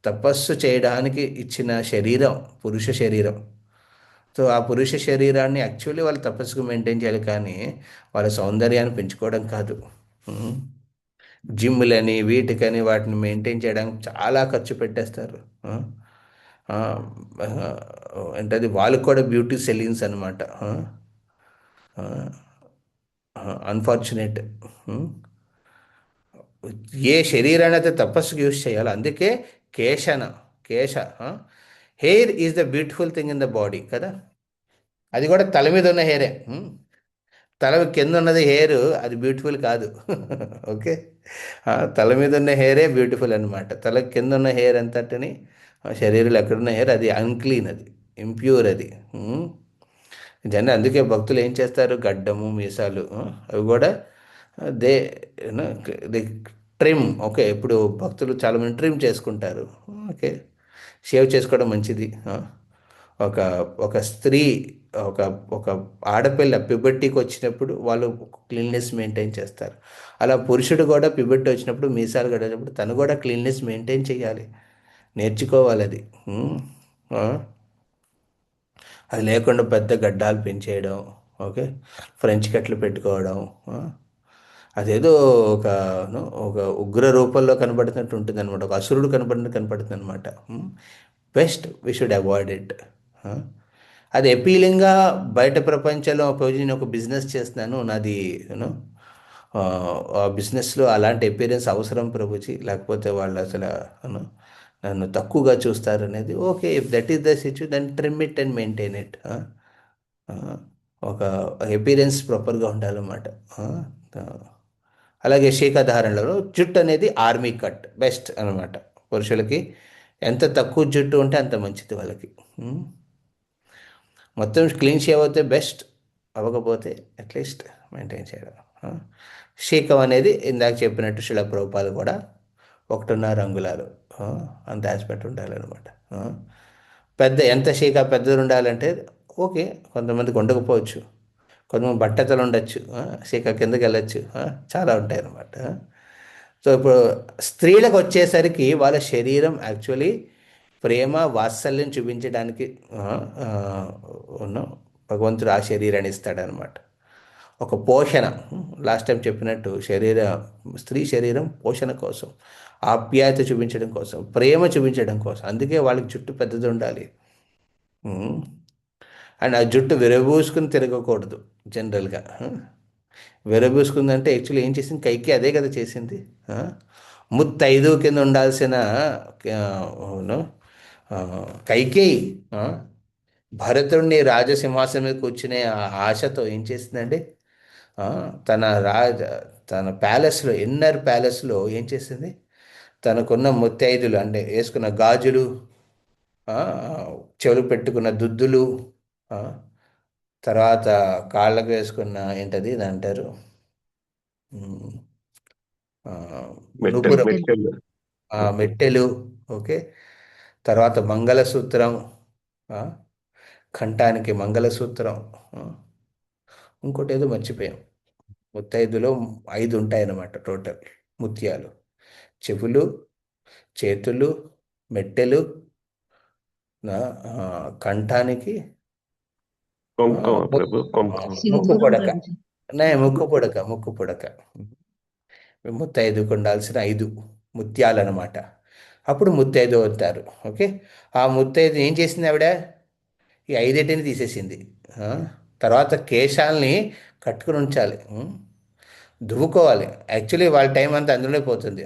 తపస్సు చేయడానికి ఇచ్చిన శరీరం పురుష శరీరం. సో ఆ పురుష శరీరాన్ని యాక్చువల్లీ వాళ్ళు తపస్సుకు మెయింటైన్ చేయాలి, కానీ వాళ్ళ సౌందర్యాన్ని పెంచుకోవడం కాదు. జిమ్లని వీటికని వాటిని మెయింటైన్ చేయడానికి చాలా ఖర్చు పెట్టేస్తారు. అంటే అది వాళ్ళకు కూడా బ్యూటీ సెలిన్స్ అనమాట. అన్ఫార్చునేట్. ఏ శరీరాన్ని అయితే తపస్సుకు యూజ్ చేయాలో, అందుకే కేశ hair is the beautiful thing in the body కదా. అది కూడా తల మీద ఉన్న హెయిరే. తల కింద ఉన్నది హెయిర్ అది బ్యూటిఫుల్ కాదు. ఓకే, తల మీద ఉన్న హెయిరే బ్యూటిఫుల్ అనమాట. తల కింద ఉన్న హెయిర్ అంతటిని శరీరంలో ఎక్కడున్న హెయిర్ అది అన్క్లీన్, అది ఇంప్యూర్, అది అందుకే భక్తులు ఏం చేస్తారు, గడ్డము మీసాలు అవి కూడా దే దే ట్రిమ్. ఓకే, ఇప్పుడు భక్తులు చాలామంది ట్రిమ్ చేసుకుంటారు. ఓకే, షేవ్ చేసుకోవడం మంచిది. ఒక ఒక స్త్రీ ఒక ఒక ఆడపిల్ల ప్యూబర్టీకి వచ్చినప్పుడు వాళ్ళు క్లీన్నెస్ మెయింటైన్ చేస్తారు. అలా పురుషుడు కూడా ప్యూబర్టీ వచ్చినప్పుడు మీసాలు గడినప్పుడు తను కూడా క్లీన్నెస్ మెయింటైన్ చేయాలి, నేర్చుకోవాలి అది. అది లేకుండా పెద్ద గడ్డాలు పెంచేయడం, ఓకే, ఫ్రెంచ్ కట్లు పెట్టుకోవడం, అదేదో ఒక ఒక ఉగ్ర రూపంలో కనబడుతున్నట్టు ఉంటుంది అనమాట. ఒక అసురుడు కనపడుతుంది అనమాట. Best we should avoid it. అది అపీలింగ్గా బయట ప్రపంచంలో నేను ఒక బిజినెస్ చేస్తున్నాను, నాది ఆ బిజినెస్లో అలాంటి అపీరెన్స్ అవసరం ప్రభుజీ, లేకపోతే వాళ్ళు అసలు నన్ను తక్కువగా చూస్తారు అనేది. Okay, if that is the situation then trim it and maintain it. ఒక అపీరెన్స్ ప్రాపర్గా ఉండాలన్నమాట. అలాగే శీఖధారణలో జుట్టు అనేది ఆర్మీ కట్ బెస్ట్ అనమాట. పురుషులకి ఎంత తక్కువ జుట్టు ఉంటే అంత మంచిది వాళ్ళకి. మొత్తం క్లీన్ షేవ్ అయితే బెస్ట్, అవ్వకపోతే అట్లీస్ట్ మెయింటైన్ చేయడం. శీఖం అనేది ఇందాక చెప్పినట్టు శిల ప్రభుపాలు కూడా 1.5 అంగుళాలు అంత ఆస్పెక్ట్ ఉండాలన్నమాట. ఎంత శీఖ పెద్దది ఉండాలంటే ఓకే, కొంతమందికి ఉండకపోవచ్చు, కొంతమంది బట్టతలు ఉండొచ్చు, శీఖ కిందకి వెళ్ళచ్చు, చాలా ఉంటాయి అన్నమాట. సో ఇప్పుడు స్త్రీలకు వచ్చేసరికి వాళ్ళ శరీరం యాక్చువల్లీ ప్రేమ వాత్సల్యం చూపించడానికి భగవంతుడు ఆ శరీరాన్ని ఇస్తాడనమాట. ఒక పోషణ, లాస్ట్ టైం చెప్పినట్టు స్త్రీ శరీరం పోషణ కోసం, ఆప్యాయత చూపించడం కోసం, ప్రేమ చూపించడం కోసం. అందుకే వాళ్ళకి జుట్టు పెద్దది ఉండాలి. అండ్ ఆ జుట్టు విరబూసుకుని తిరగకూడదు. జనరల్గా విరబూసుకుందంటే యాక్చువల్లీ ఏం చేసింది, కైకి అదే కదా చేసింది. ముత్తైదు కింద ఉండాల్సిన కైకేయి భరతుడిని రాజసింహాసనం మీద కూర్చునే ఆశతో ఏం చేసిందండి, తన ప్యాలెస్లో ఇన్నర్ ప్యాలెస్లో ఏం చేసింది, తనకున్న ముత్తైదులు అంటే వేసుకున్న గాజులు, ఆ, చెవులు పెట్టుకున్న దుద్దులు, ఆ, తర్వాత కాళ్ళకు వేసుకున్న ఏంటది ఇది అంటారు, ఉమ్, ఆ, మెట్టెలు. నుపురం, మెట్టెలు. ఓకే. మెట్టెలు. ఓకే. తర్వాత మంగళసూత్రం, ఆ, కంఠానికి మంగళసూత్రం, ఆ, ఇంకోటి ఏదో మర్చిపోయాం. ముత్తైదులో 5 ఉంటాయన్నమాట టోటల్ ముత్యాలు: చెవులు, చేతులు, మెట్టెలు, ఆ, కంఠానికి, ఆ, కుంకుమ ప్రభు, ఆ, కుంకుమ. ముక్కు సింధూరం పుడక. ప్రభుజీ. ముక్కు పుడక. ముత్తైదుకు ఉండాల్సిన 5 ముత్యాలు అనమాట. అప్పుడు ముత్తైదు అవుతారు. ఓకే. ఆ ముత్తైదు ఏం చేసింది ఆవిడ? ఈ 5 తీసేసింది. ఆ, తర్వాత కేశాలని కట్టుకుని ఉంచాలి. దువ్వుకోవాలి. యాక్చువల్లీ వాళ్ళ టైం అంతా అందులోనే పోతుంది.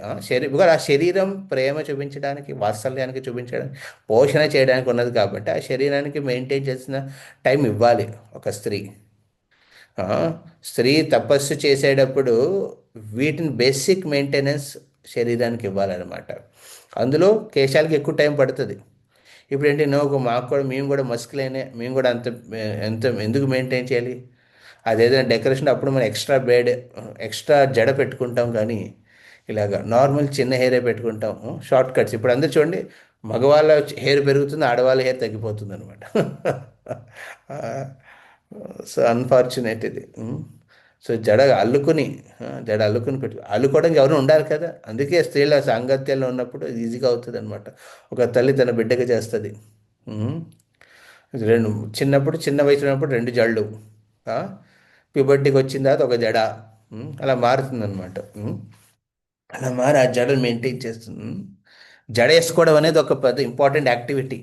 బికాజ్ ఆ శరీరం ప్రేమ చూపించడానికి, వాత్సల్యానికి చూపించడానికి, పోషణ చేయడానికి ఉన్నది కాబట్టి ఆ శరీరానికి మెయింటైన్ చేసిన టైం ఇవ్వాలి ఒక స్త్రీ. ఆ, స్త్రీ తపస్సు చేసేటప్పుడు వీటిని బేసిక్ మెయింటెనెన్స్ శరీరానికి ఇవ్వాలన్నమాట. అందులో కేశాలకి ఎక్కువ టైం పడుతుంది. ఇప్పుడు ఏంటి, మాకు కూడా, మేము కూడా మస్కులైనే, మేము కూడా అంత ఎంత ఎందుకు మెయింటైన్ చేయాలి? అదేదైనా డెకరేషన్ అప్పుడు మనం ఎక్స్ట్రా జడ పెట్టుకుంటాం, కానీ ఇలాగ నార్మల్ చిన్న హెయిరే పెట్టుకుంటాం. షార్ట్ కట్స్ ఇప్పుడు అందరు చూడండి, మగవాళ్ళ హెయిర్ పెరుగుతుంది, ఆడవాళ్ళ హెయిర్ తగ్గిపోతుంది అనమాట. సో అన్ఫార్చునేట్ ఇది. సో జడ అల్లుకుని అల్లుకోవడానికి ఎవరు ఉండాలి కదా. అందుకే స్త్రీల సాంగత్యంలో ఉన్నప్పుడు ఈజీగా అవుతుంది అనమాట. ఒక తల్లి తన బిడ్డకి చేస్తుంది. ఉమ్. రెండు చిన్నప్పుడు, చిన్న వయసు ఉన్నప్పుడు 2 జళ్ళు, ప్యూబర్టీకి వచ్చిన తర్వాత ఒక జడ. అలా మారుతుందన్నమాట. అలా మారి ఆ జడను మెయింటైన్ చేస్తుంది. జడ వేసుకోవడం అనేది ఒక పెద్ద ఇంపార్టెంట్ యాక్టివిటీ.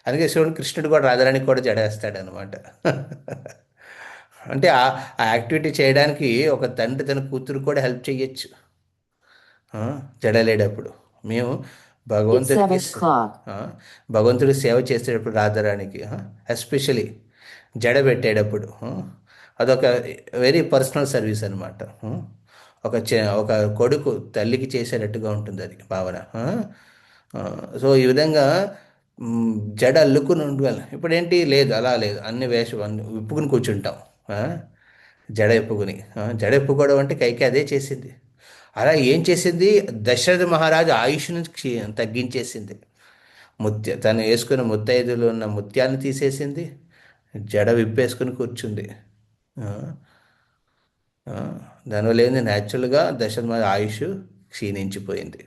అందుకే చూడండి, కృష్ణుడు కూడా రాధారానికి కూడా జడ వేస్తాడు అనమాట. అంటే ఆ యాక్టివిటీ చేయడానికి ఒక తండ్రి తన కూతురు కూడా హెల్ప్ చేయొచ్చు, జడలేటప్పుడు. మేము It's భగవంతుడికి 7 o'clock. ఆ, భగవంతుడి సేవ చేసేటప్పుడు రాధారానికి ఎస్పెషలీ జడ పెట్టేటప్పుడు, అదొక వెరీ పర్సనల్ సర్వీస్ అనమాట. ఒక కొడుకు తల్లికి చేసేటట్టుగా ఉంటుంది అది భావన. సో ఈ విధంగా జడ అల్లుకుని ఉండాలి. ఇప్పుడు ఏంటి, లేదు, అలా లేదు, అన్ని విప్పుకుని కూర్చుంటాం. ఆ, జడ ఎప్పుకోవడం అంటే కైకి అదే చేసింది. అలా ఏం చేసింది? దశరథ మహారాజు ఆయుష్ను తగ్గించేసింది. తను వేసుకున్న ముత్తైదులో ఉన్న ముత్యాన్ని తీసేసింది, జడ విప్పేసుకుని కూర్చుంది. ఆ, ఆ, దానివల్ల ఏంది, న్యాచురల్గా దశరథ మహారాజు ఆయుష్ క్షీణించిపోయింది.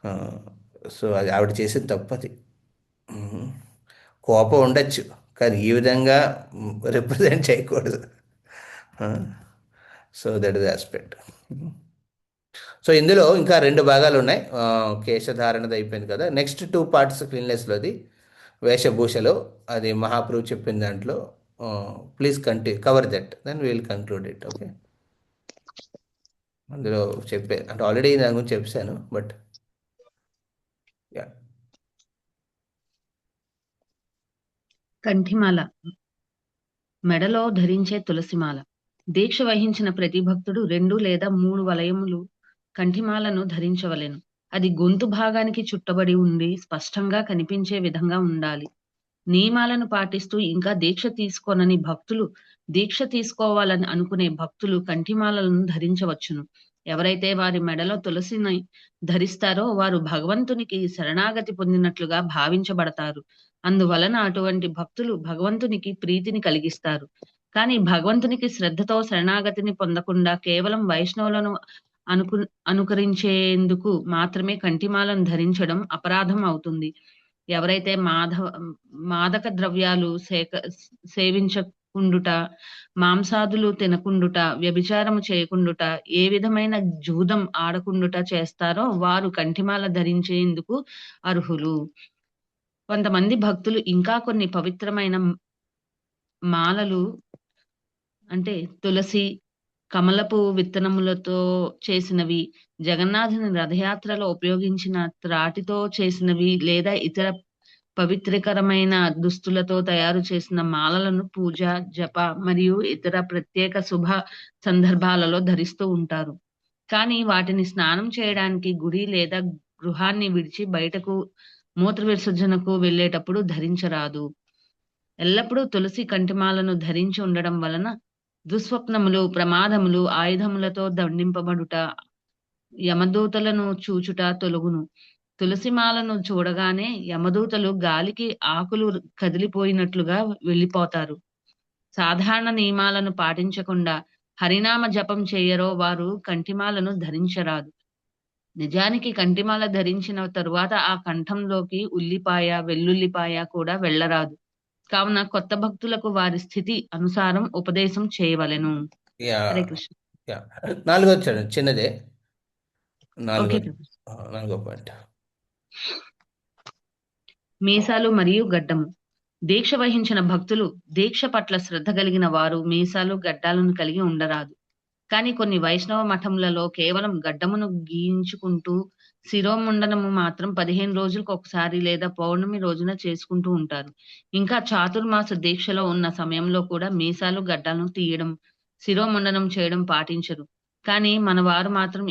ఆ, సో అది ఆవిడ చేసిన తప్పది. కోపం ఉండొచ్చు, కానీ ఈ విధంగా రిప్రజెంట్ చేయకూడదు. So that is aspect. So ఇందులో ఇంకా 2 భాగాలు ఉన్నాయి. కేశధారణది అయిపోయింది కదా. నెక్స్ట్ 2 పార్ట్స్ క్లీన్లెస్లోది వేషభూషలో, అది మహాప్రభు చెప్పిన దాంట్లో. Please cover that, then will conclude it. Okay. అందులో అంటే ఆల్రెడీ దాని గురించి చెప్పాను, బట్ యా. కంఠిమాల, మెడలో ధరించే తులసిమాల. దీక్ష వహించిన ప్రతి భక్తుడు 2 లేదా 3 వలయములు కంఠిమాలను ధరించవలెను. అది గొంతు భాగానికి చుట్టబడి ఉండి స్పష్టంగా కనిపించే విధంగా ఉండాలి. నియమాలను పాటిస్తూ ఇంకా దీక్ష తీసుకోనని భక్తులు, దీక్ష తీసుకోవాలని అనుకునే భక్తులు కంఠిమాలను ధరించవచ్చును. ఎవరైతే వారి మెడలో తులసిని ధరిస్తారో వారు భగవంతునికి శరణాగతి పొందినట్లుగా భావించబడతారు. అందువలన అటువంటి భక్తులు భగవంతునికి ప్రీతిని కలిగిస్తారు. కానీ భగవంతునికి శ్రద్ధతో శరణాగతిని పొందకుండా కేవలం వైష్ణవులను అనుకరించేందుకు మాత్రమే కంఠిమాలను ధరించడం అపరాధం అవుతుంది. ఎవరైతే మాదక ద్రవ్యాలు సేవించకుండుట, మాంసాదులు తినకుండుట, వ్యభిచారము చేయకుండుట, ఏ విధమైన జూదం ఆడకుండుట చేస్తారో వారు కంఠిమాల ధరించేందుకు అర్హులు. కొంతమంది భక్తులు ఇంకా కొన్ని పవిత్రమైన మాలలు, అంటే తులసి, కమలపు విత్తనములతో చేసినవి, జగన్నాథుని రథయాత్రలో ఉపయోగించిన త్రాటితో చేసినవి లేదా ఇతర పవిత్రకరమైన దుస్తులతో తయారు చేసిన మాలలను పూజ, జప మరియు ఇతర ప్రత్యేక శుభ సందర్భాలలో ధరిస్తూ ఉంటారు. కానీ వాటిని స్నానం చేయడానికి గుడి లేదా గృహాన్ని విడిచి బయటకు మూత్ర విసర్జనకు వెళ్ళేటప్పుడు ధరించరాదు. ఎల్లప్పుడూ తులసి కంటిమాలను ధరించి ఉండడం వలన దుస్వప్నములు, ప్రమాదములు, ఆయుధములతో దండింపబడుట, యమదూతలను చూచుట తొలగును. తులసిమాలను చూడగానే యమదూతలు గాలికి ఆకులు కదిలిపోయినట్లుగా వెళ్ళిపోతారు. సాధారణ నియమాలను పాటించకుండా హరినామ జపం చేయరో వారు కంటిమాలను ధరించరాదు. నిజానికి కంటిమాల ధరించిన తరువాత ఆ కంఠంలోకి ఉల్లిపాయ, వెల్లుల్లిపాయ కూడా వెళ్ళరాదు. కావున కొత్త భక్తులకు వారి స్థితి అనుసారం ఉపదేశం చేయవలెను. యా హరే కృష్ణ. యా నాలుగో చూడండి, చిన్నదే. నాలుగో ఓకే ప్రభు. నాలుగో పాయింట్. మీసాలు మరియు గడ్డము. దీక్ష వహించిన భక్తులు దీక్ష పట్ల శ్రద్ధ కలిగిన వారు మీసాలు, గడ్డాలను కలిగి ఉండరాదు. కానీ కొన్ని వైష్ణవ మఠములలో కేవలం గడ్డమును గీయించుకుంటూ శిరోముండనము మాత్రం 15 రోజులకు ఒకసారి లేదా పౌర్ణమి రోజున చేసుకుంటూ ఉంటారు. ఇంకా చాతుర్మాస దీక్షలో ఉన్న సమయంలో కూడా మీసాలు, గడ్డాలను తీయడం, శిరోముండనం చేయడం పాటించరు. కానీ మన వారు మాత్రం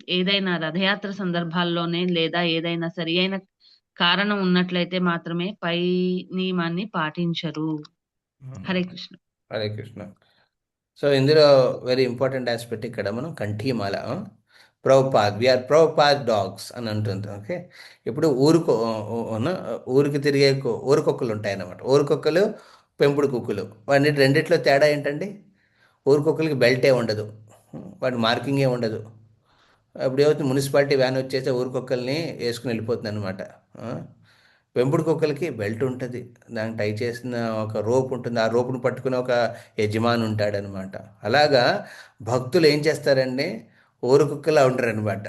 ఏదైనా రథయాత్ర సందర్భాల్లోనే లేదా ఏదైనా సరి అయిన కారణం ఉన్నట్లయితే మాత్రమే పై నియమాన్ని పాటించరు. హరే కృష్ణ. హరే కృష్ణ. సో ఇందులో వెరీ ఇంపార్టెంట్ ఆస్పెక్ట్ ఇక్కడ మనం కంఠీమాల. ప్రభుపాద్, వీఆర్ ప్రభుపాద్ డాగ్స్ అని అంటుంది. ఓకే, ఇప్పుడు ఊరికి తిరిగే ఊరుకొక్కలు ఉంటాయన్నమాట. ఊరుకొక్కలు, పెంపుడు కుక్కలు, వాటి రెండిట్లో తేడా ఏంటండి? ఊరుకొక్కలకి బెల్టే ఉండదు, వాటి మార్కింగే ఉండదు. అప్పుడు ఏమవుతుంది, మున్సిపాలిటీ వ్యాన్ వచ్చేసి ఊరికొక్కల్ని వేసుకుని వెళ్ళిపోతుంది అనమాట. పెంపుడు కుక్కలకి బెల్ట్ ఉంటుంది, దానికి టై చేసిన ఒక రోప్ ఉంటుంది, ఆ రోపును పట్టుకుని ఒక యజమాని ఉంటాడనమాట. అలాగా భక్తులు ఏం చేస్తారండి, ఊరు కుక్కలా ఉంటారనమాట.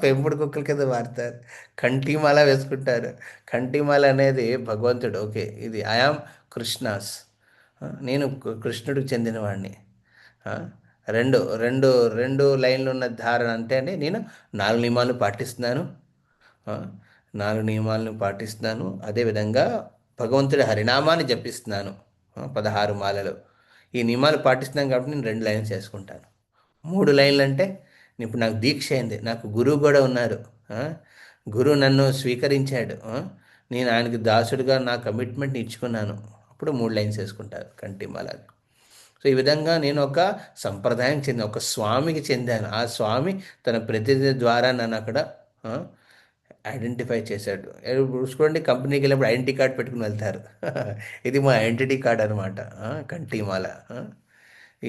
పెంపుడు కుక్కల కింద మారుతారు, కంఠీమాల వేసుకుంటారు. కంఠీమాల అనేది భగవంతుడు. ఓకే, ఇది ఐఆమ్ కృష్ణాస్, నేను కృష్ణుడికి చెందినవాడిని. రెండు రెండు రెండు లైన్లు ఉన్న ధారణ అంటే అండి, నేను 4 నియమాలను పాటిస్తున్నాను. 4 నియమాలను పాటిస్తున్నాను. అదేవిధంగా భగవంతుడి హరినామాన్ని జపిస్తున్నాను 16 మాలలు. ఈ నియమాలు పాటిస్తున్నాను కాబట్టి నేను 2 లైన్స్ చేసుకుంటాను. 3 లైన్లు అంటే ఇప్పుడు నాకు దీక్ష అయింది, నాకు గురువు కూడా ఉన్నారు, గురువు నన్ను స్వీకరించాడు, నేను ఆయనకి దాసుడిగా నా కమిట్మెంట్ని ఇచ్చుకున్నాను, అప్పుడు 3 లైన్స్ వేసుకుంటారు కంఠీమాల. సో ఈ విధంగా నేను ఒక సంప్రదాయం చెంది ఒక స్వామికి చెందాను. ఆ స్వామి తన ప్రతినిధి ద్వారా నన్ను అక్కడ ఐడెంటిఫై చేశాడు. చూసుకోండి, కంపెనీకి వెళ్ళినప్పుడు ఐడెంటిటీ కార్డ్ పెట్టుకుని వెళ్తారు. ఇది మా ఐడెంటిటీ కార్డ్ అనమాట కంఠీమాల.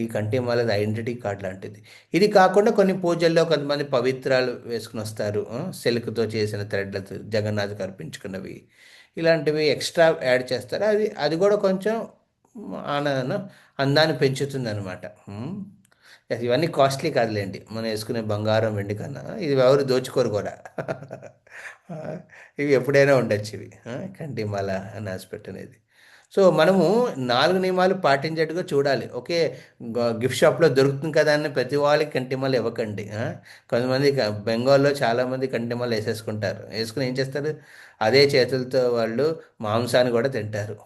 ఈ కంఠీమాల ఐడెంటిటీ కార్డ్ లాంటిది. ఇది కాకుండా కొన్ని పూజల్లో కొంతమంది పవిత్రాలు వేసుకుని వస్తారు, సిల్క్తో చేసిన థ్రెడ్లతో జగన్నాథ్కి అర్పించుకున్నవి, ఇలాంటివి ఎక్స్ట్రా యాడ్ చేస్తారు. అది కూడా కొంచెం అందాన్ని పెంచుతుంది అనమాట. ఇవన్నీ కాస్ట్లీ కాదులేండి, మనం వేసుకునే బంగారం, వెండి కన్నా ఇది ఎవరు దోచుకోరు కూడా. ఇవి ఎప్పుడైనా ఉండొచ్చు ఇవి, కంఠీమాల అనే ఆస్పెక్ట్ అనేది. సో మనము 4 నియమాలు పాటించేట్టుగా చూడాలి. ఓకే, గిఫ్ట్ షాప్లో దొరుకుతుంది కదా అని ప్రతి వాళ్ళకి కంఠీమాల ఇవ్వకండి. కొంతమంది బెంగాల్లో చాలామంది కంఠీమాల వేసేసుకుంటారు, వేసుకుని ఏం చేస్తారు, అదే చేతులతో వాళ్ళు మాంసాన్ని కూడా తింటారు.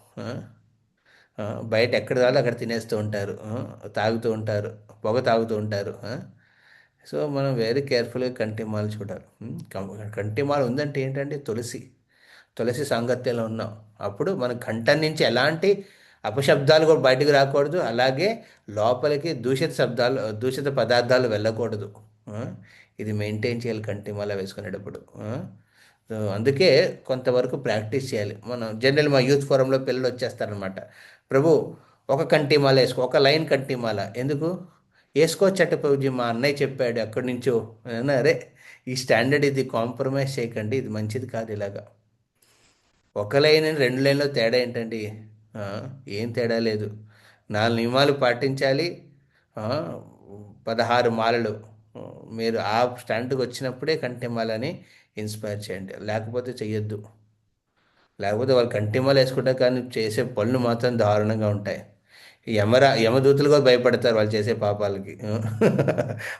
బయట ఎక్కడ కావాలో అక్కడ తినేస్తూ ఉంటారు, తాగుతూ ఉంటారు, పొగ తాగుతూ ఉంటారు. సో మనం వెరీ కేర్ఫుల్గా కంఠీమాల చూడాలి. కంఠీమాల ఉందంటే ఏంటంటే తులసి సాంగత్యంలో ఉన్నాం. అప్పుడు మన కంఠం నుంచి ఎలాంటి అపశబ్దాలు కూడా బయటకు రాకూడదు, అలాగే లోపలికి దూషిత పదార్థాలు వెళ్ళకూడదు. ఇది మెయింటైన్ చేయాలి కంఠీమాల వేసుకునేటప్పుడు. సో అందుకే కొంతవరకు ప్రాక్టీస్ చేయాలి. మనం జనరల్ మా యూత్ ఫోరంలో పిల్లలు వచ్చేస్తారనమాట, ప్రభు ఒక కంఠీమాల వేసుకో, ఒక లైన్ కంఠీమాల ఎందుకు వేసుకోవచ్చట ప్రభుజీ, మా అన్నయ్య చెప్పాడు అక్కడి నుంచో. అరే, ఈ స్టాండర్డ్ ఇది కాంప్రమైజ్ చేయకండి, ఇది మంచిది కాదు. ఇలాగా ఒక లైన్ 2 లైన్లో తేడా ఏంటండి, ఏం తేడా లేదు. 4 నియమాలు పాటించాలి, 16 మాలలు. మీరు ఆ స్టాండ్కి వచ్చినప్పుడే కంఠీమాలని ఇన్స్పైర్ చేయండి, లేకపోతే చెయ్యొద్దు. లేకపోతే వాళ్ళు కంఠీమాల వేసుకుంటారు కానీ చేసే పనులు మాత్రం దారుణంగా ఉంటాయి. యమదూతలు కూడా భయపడతారు వాళ్ళు చేసే పాపాలకి.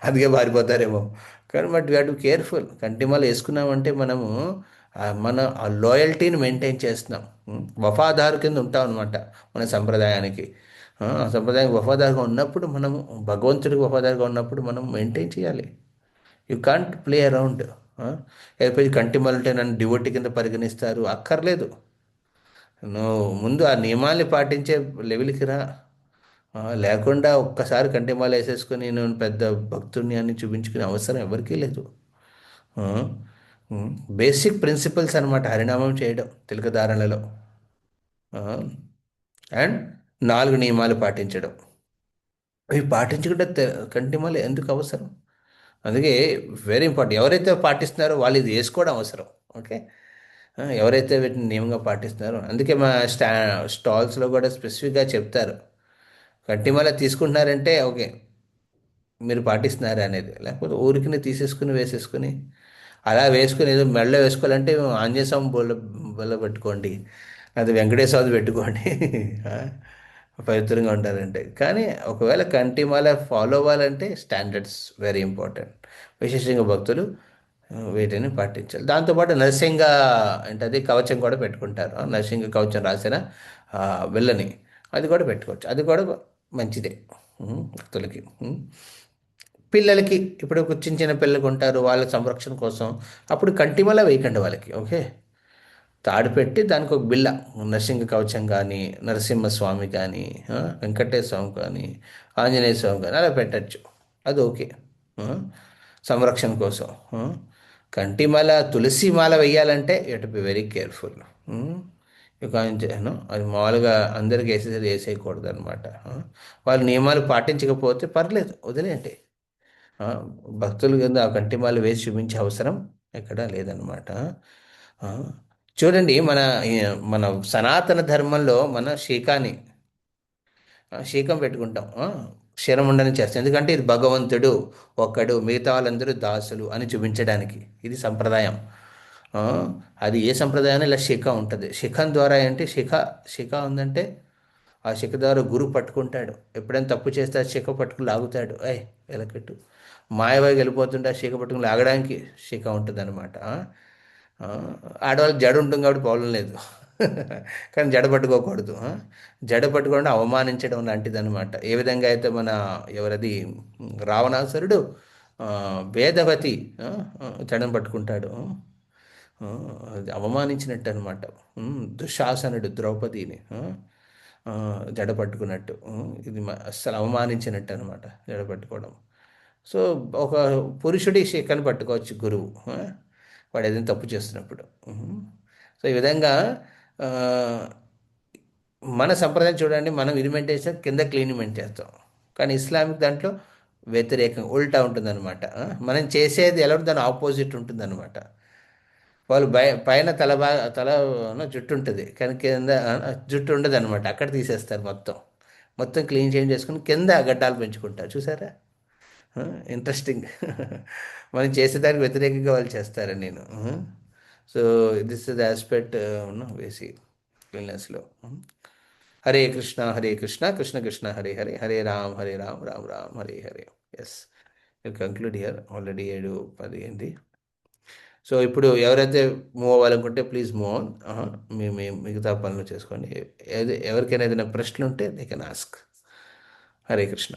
అందుకే పారిపోతారేమో. కానీ but we have to careful. కంఠీమాల వేసుకున్నామంటే మనము మన ఆ లాయల్టీని మెయింటైన్ చేస్తున్నాం, వఫాదారు కింద ఉంటాం అనమాట మన సంప్రదాయానికి. ఆ సంప్రదాయం వఫాదారుగా ఉన్నప్పుడు మనము, భగవంతుడికి వఫాదారుగా ఉన్నప్పుడు మనం మెయింటైన్ చేయాలి. You can't play around. లేకపోతే కంటిమలంటే నన్ను డివోటి కింద పరిగణిస్తారు, అక్కర్లేదు. నువ్వు ముందు ఆ నియమాల్ని పాటించే లెవెల్కి రా. లేకుండా ఒక్కసారి కంటిమాల వేసేసుకొని నేను పెద్ద భక్తుడిని అని చూపించుకునే అవసరం ఎవరికీ లేదు. బేసిక్ ప్రిన్సిపల్స్ అనమాట హరినామం చేయడం తిలకధారణలో. అండ్ 4 నియమాలు పాటించడం. ఇవి పాటించకుండా కంటిమాల ఎందుకు అవసరం? అందుకే వెరీ ఇంపార్టెంట్. ఎవరైతే పాటిస్తున్నారో వాళ్ళు ఇది వేసుకోవడం అవసరం. ఓకే. ఎవరైతే వీటిని నియమంగా పాటిస్తున్నారో, అందుకే మా స్టాల్స్లో కూడా స్పెసిఫిక్గా చెప్తారు, కంటిమాల తీసుకుంటున్నారంటే ఓకే మీరు పాటిస్తున్నారా అనేది. లేకపోతే ఊరికి తీసేసుకుని వేసేసుకుని అలా వేసుకుని ఏదో మెడలో వేసుకోవాలంటే ఆంజనేయ స్వామి బొల్ల పెట్టుకోండి, అది వెంకటేశ్వర స్వామి పెట్టుకోండి. ఆ, పవిత్రంగా ఉంటారంటే. కానీ ఒకవేళ కంటిమాల ఫాలో అవ్వాలంటే స్టాండర్డ్స్ వెరీ ఇంపార్టెంట్. విశేషంగా భక్తులు వీటిని పాటించాలి. దాంతోపాటు నరసింహ అంటే కవచం కూడా పెట్టుకుంటారు. నరసింహ కవచం రాసిన వెళ్ళని అది కూడా పెట్టుకోవచ్చు. అది కూడా మంచిదే భక్తులకి. పిల్లలకి ఇప్పుడు చిన్న చిన్న పిల్లలు ఉంటారు, వాళ్ళ సంరక్షణ కోసం అప్పుడు కంటిమల వేయకండి వాళ్ళకి. ఓకే. తాడు పెట్టి దానికి ఒక బిల్ల, నరసింహ కవచం కానీ, నరసింహస్వామి కానీ, వెంకటేశ్వర స్వామి కానీ, ఆంజనేయ స్వామి కానీ అలా పెట్టచ్చు. అది ఓకే. ఆ, సంరక్షణ కోసం. కంటిమాల తులసి మాల వేయాలంటే you to be very careful. అది మామూలుగా అందరికి వేసేసరి వేసేయకూడదు అనమాట. వాళ్ళు నియమాలు పాటించకపోతే పర్లేదు, వదిలేయండి. భక్తులు కింద ఆ కంటిమాలు వేసి చూపించే అవసరం ఎక్కడా లేదనమాట. ఆ, చూడండి, మన మన సనాతన ధర్మంలో మన శీకం పెట్టుకుంటాం. క్షీరముండని చేస్తాం. ఎందుకంటే ఇది భగవంతుడు ఒక్కడు, మిగతా వాళ్ళందరూ దాసులు అని చూపించడానికి. ఇది సంప్రదాయం. ఆ, అది ఏ సంప్రదాయం ఇలా శిఖ ఉంటుంది. శిఖం ద్వారా ఏంటి, శిఖ ఉందంటే ఆ శిఖ ద్వారా గురువు పట్టుకుంటాడు. ఎప్పుడైనా తప్పు చేస్తే ఆ శిఖ పట్టుకుని లాగుతాడు. వెలకట్టు మాయవాయి వెళ్ళిపోతుంటే ఆ శిఖ పట్టుకుని లాగడానికి శిఖ ఉంటుంది అనమాట. ఆడవాళ్ళకి జడ ఉంటుంది కాబట్టి ప్రాబ్లం లేదు. కానీ జడ పట్టుకోకూడదు. జడ పట్టుకోవడం అవమానించడం లాంటిది అనమాట. ఏ విధంగా అయితే మన ఎవరది రావణాసురుడు వేదవతి జడను పట్టుకుంటాడు, అది అవమానించినట్టు అనమాట. దుశ్శాసనుడు ద్రౌపదిని జడ పట్టుకున్నట్టు, ఇది అస్సలు అవమానించినట్టు అనమాట జడ పట్టుకోవడం. సో ఒక పురుషుడి శిఖను పట్టుకోవచ్చు గురువు, వాడు ఏదైనా తప్పు చేస్తున్నప్పుడు. సో ఈ విధంగా మన సంప్రదాయం చూడండి, మనం ఇది మెయింటైన్ చేస్తాం, కింద క్లీన్ చేస్తాం. కానీ ఇస్లామిక్ దాంట్లో వ్యతిరేకంగా ఉల్టా ఉంటుందన్నమాట. మనం చేసేది ఎలా దాని ఆపోజిట్ ఉంటుందన్నమాట. వాళ్ళు పైన తల జుట్టు ఉంటుంది, కానీ కింద జుట్టు ఉండదు అనమాట. అక్కడ తీసేస్తారు మొత్తం. మొత్తం క్లీన్ చేంజ్ చేసుకుని కింద గడ్డాలు పెంచుకుంటారు. చూసారా? ఇంట్రెస్టింగ్. మనం చేసేదానికి వ్యతిరేకంగా వాళ్ళు చేస్తారు నేను. So this is the aspect వేసి క్లీన్నెస్లో. Hare Krishna Krishna Krishna Hare Hare, Hare Ram Ram Ram Hare Hare. Yes, conclude here. Already 7:10 అయింది. సో ఇప్పుడు ఎవరైతే మూవ్ అవ్వాలనుకుంటే ప్లీజ్ మూవ్ ఆన్. మీ మిగతా పనులు చేసుకోండి. ఎవరికైనా ఏదైనా ప్రశ్నలు ఉంటే they can ask. Hare Krishna.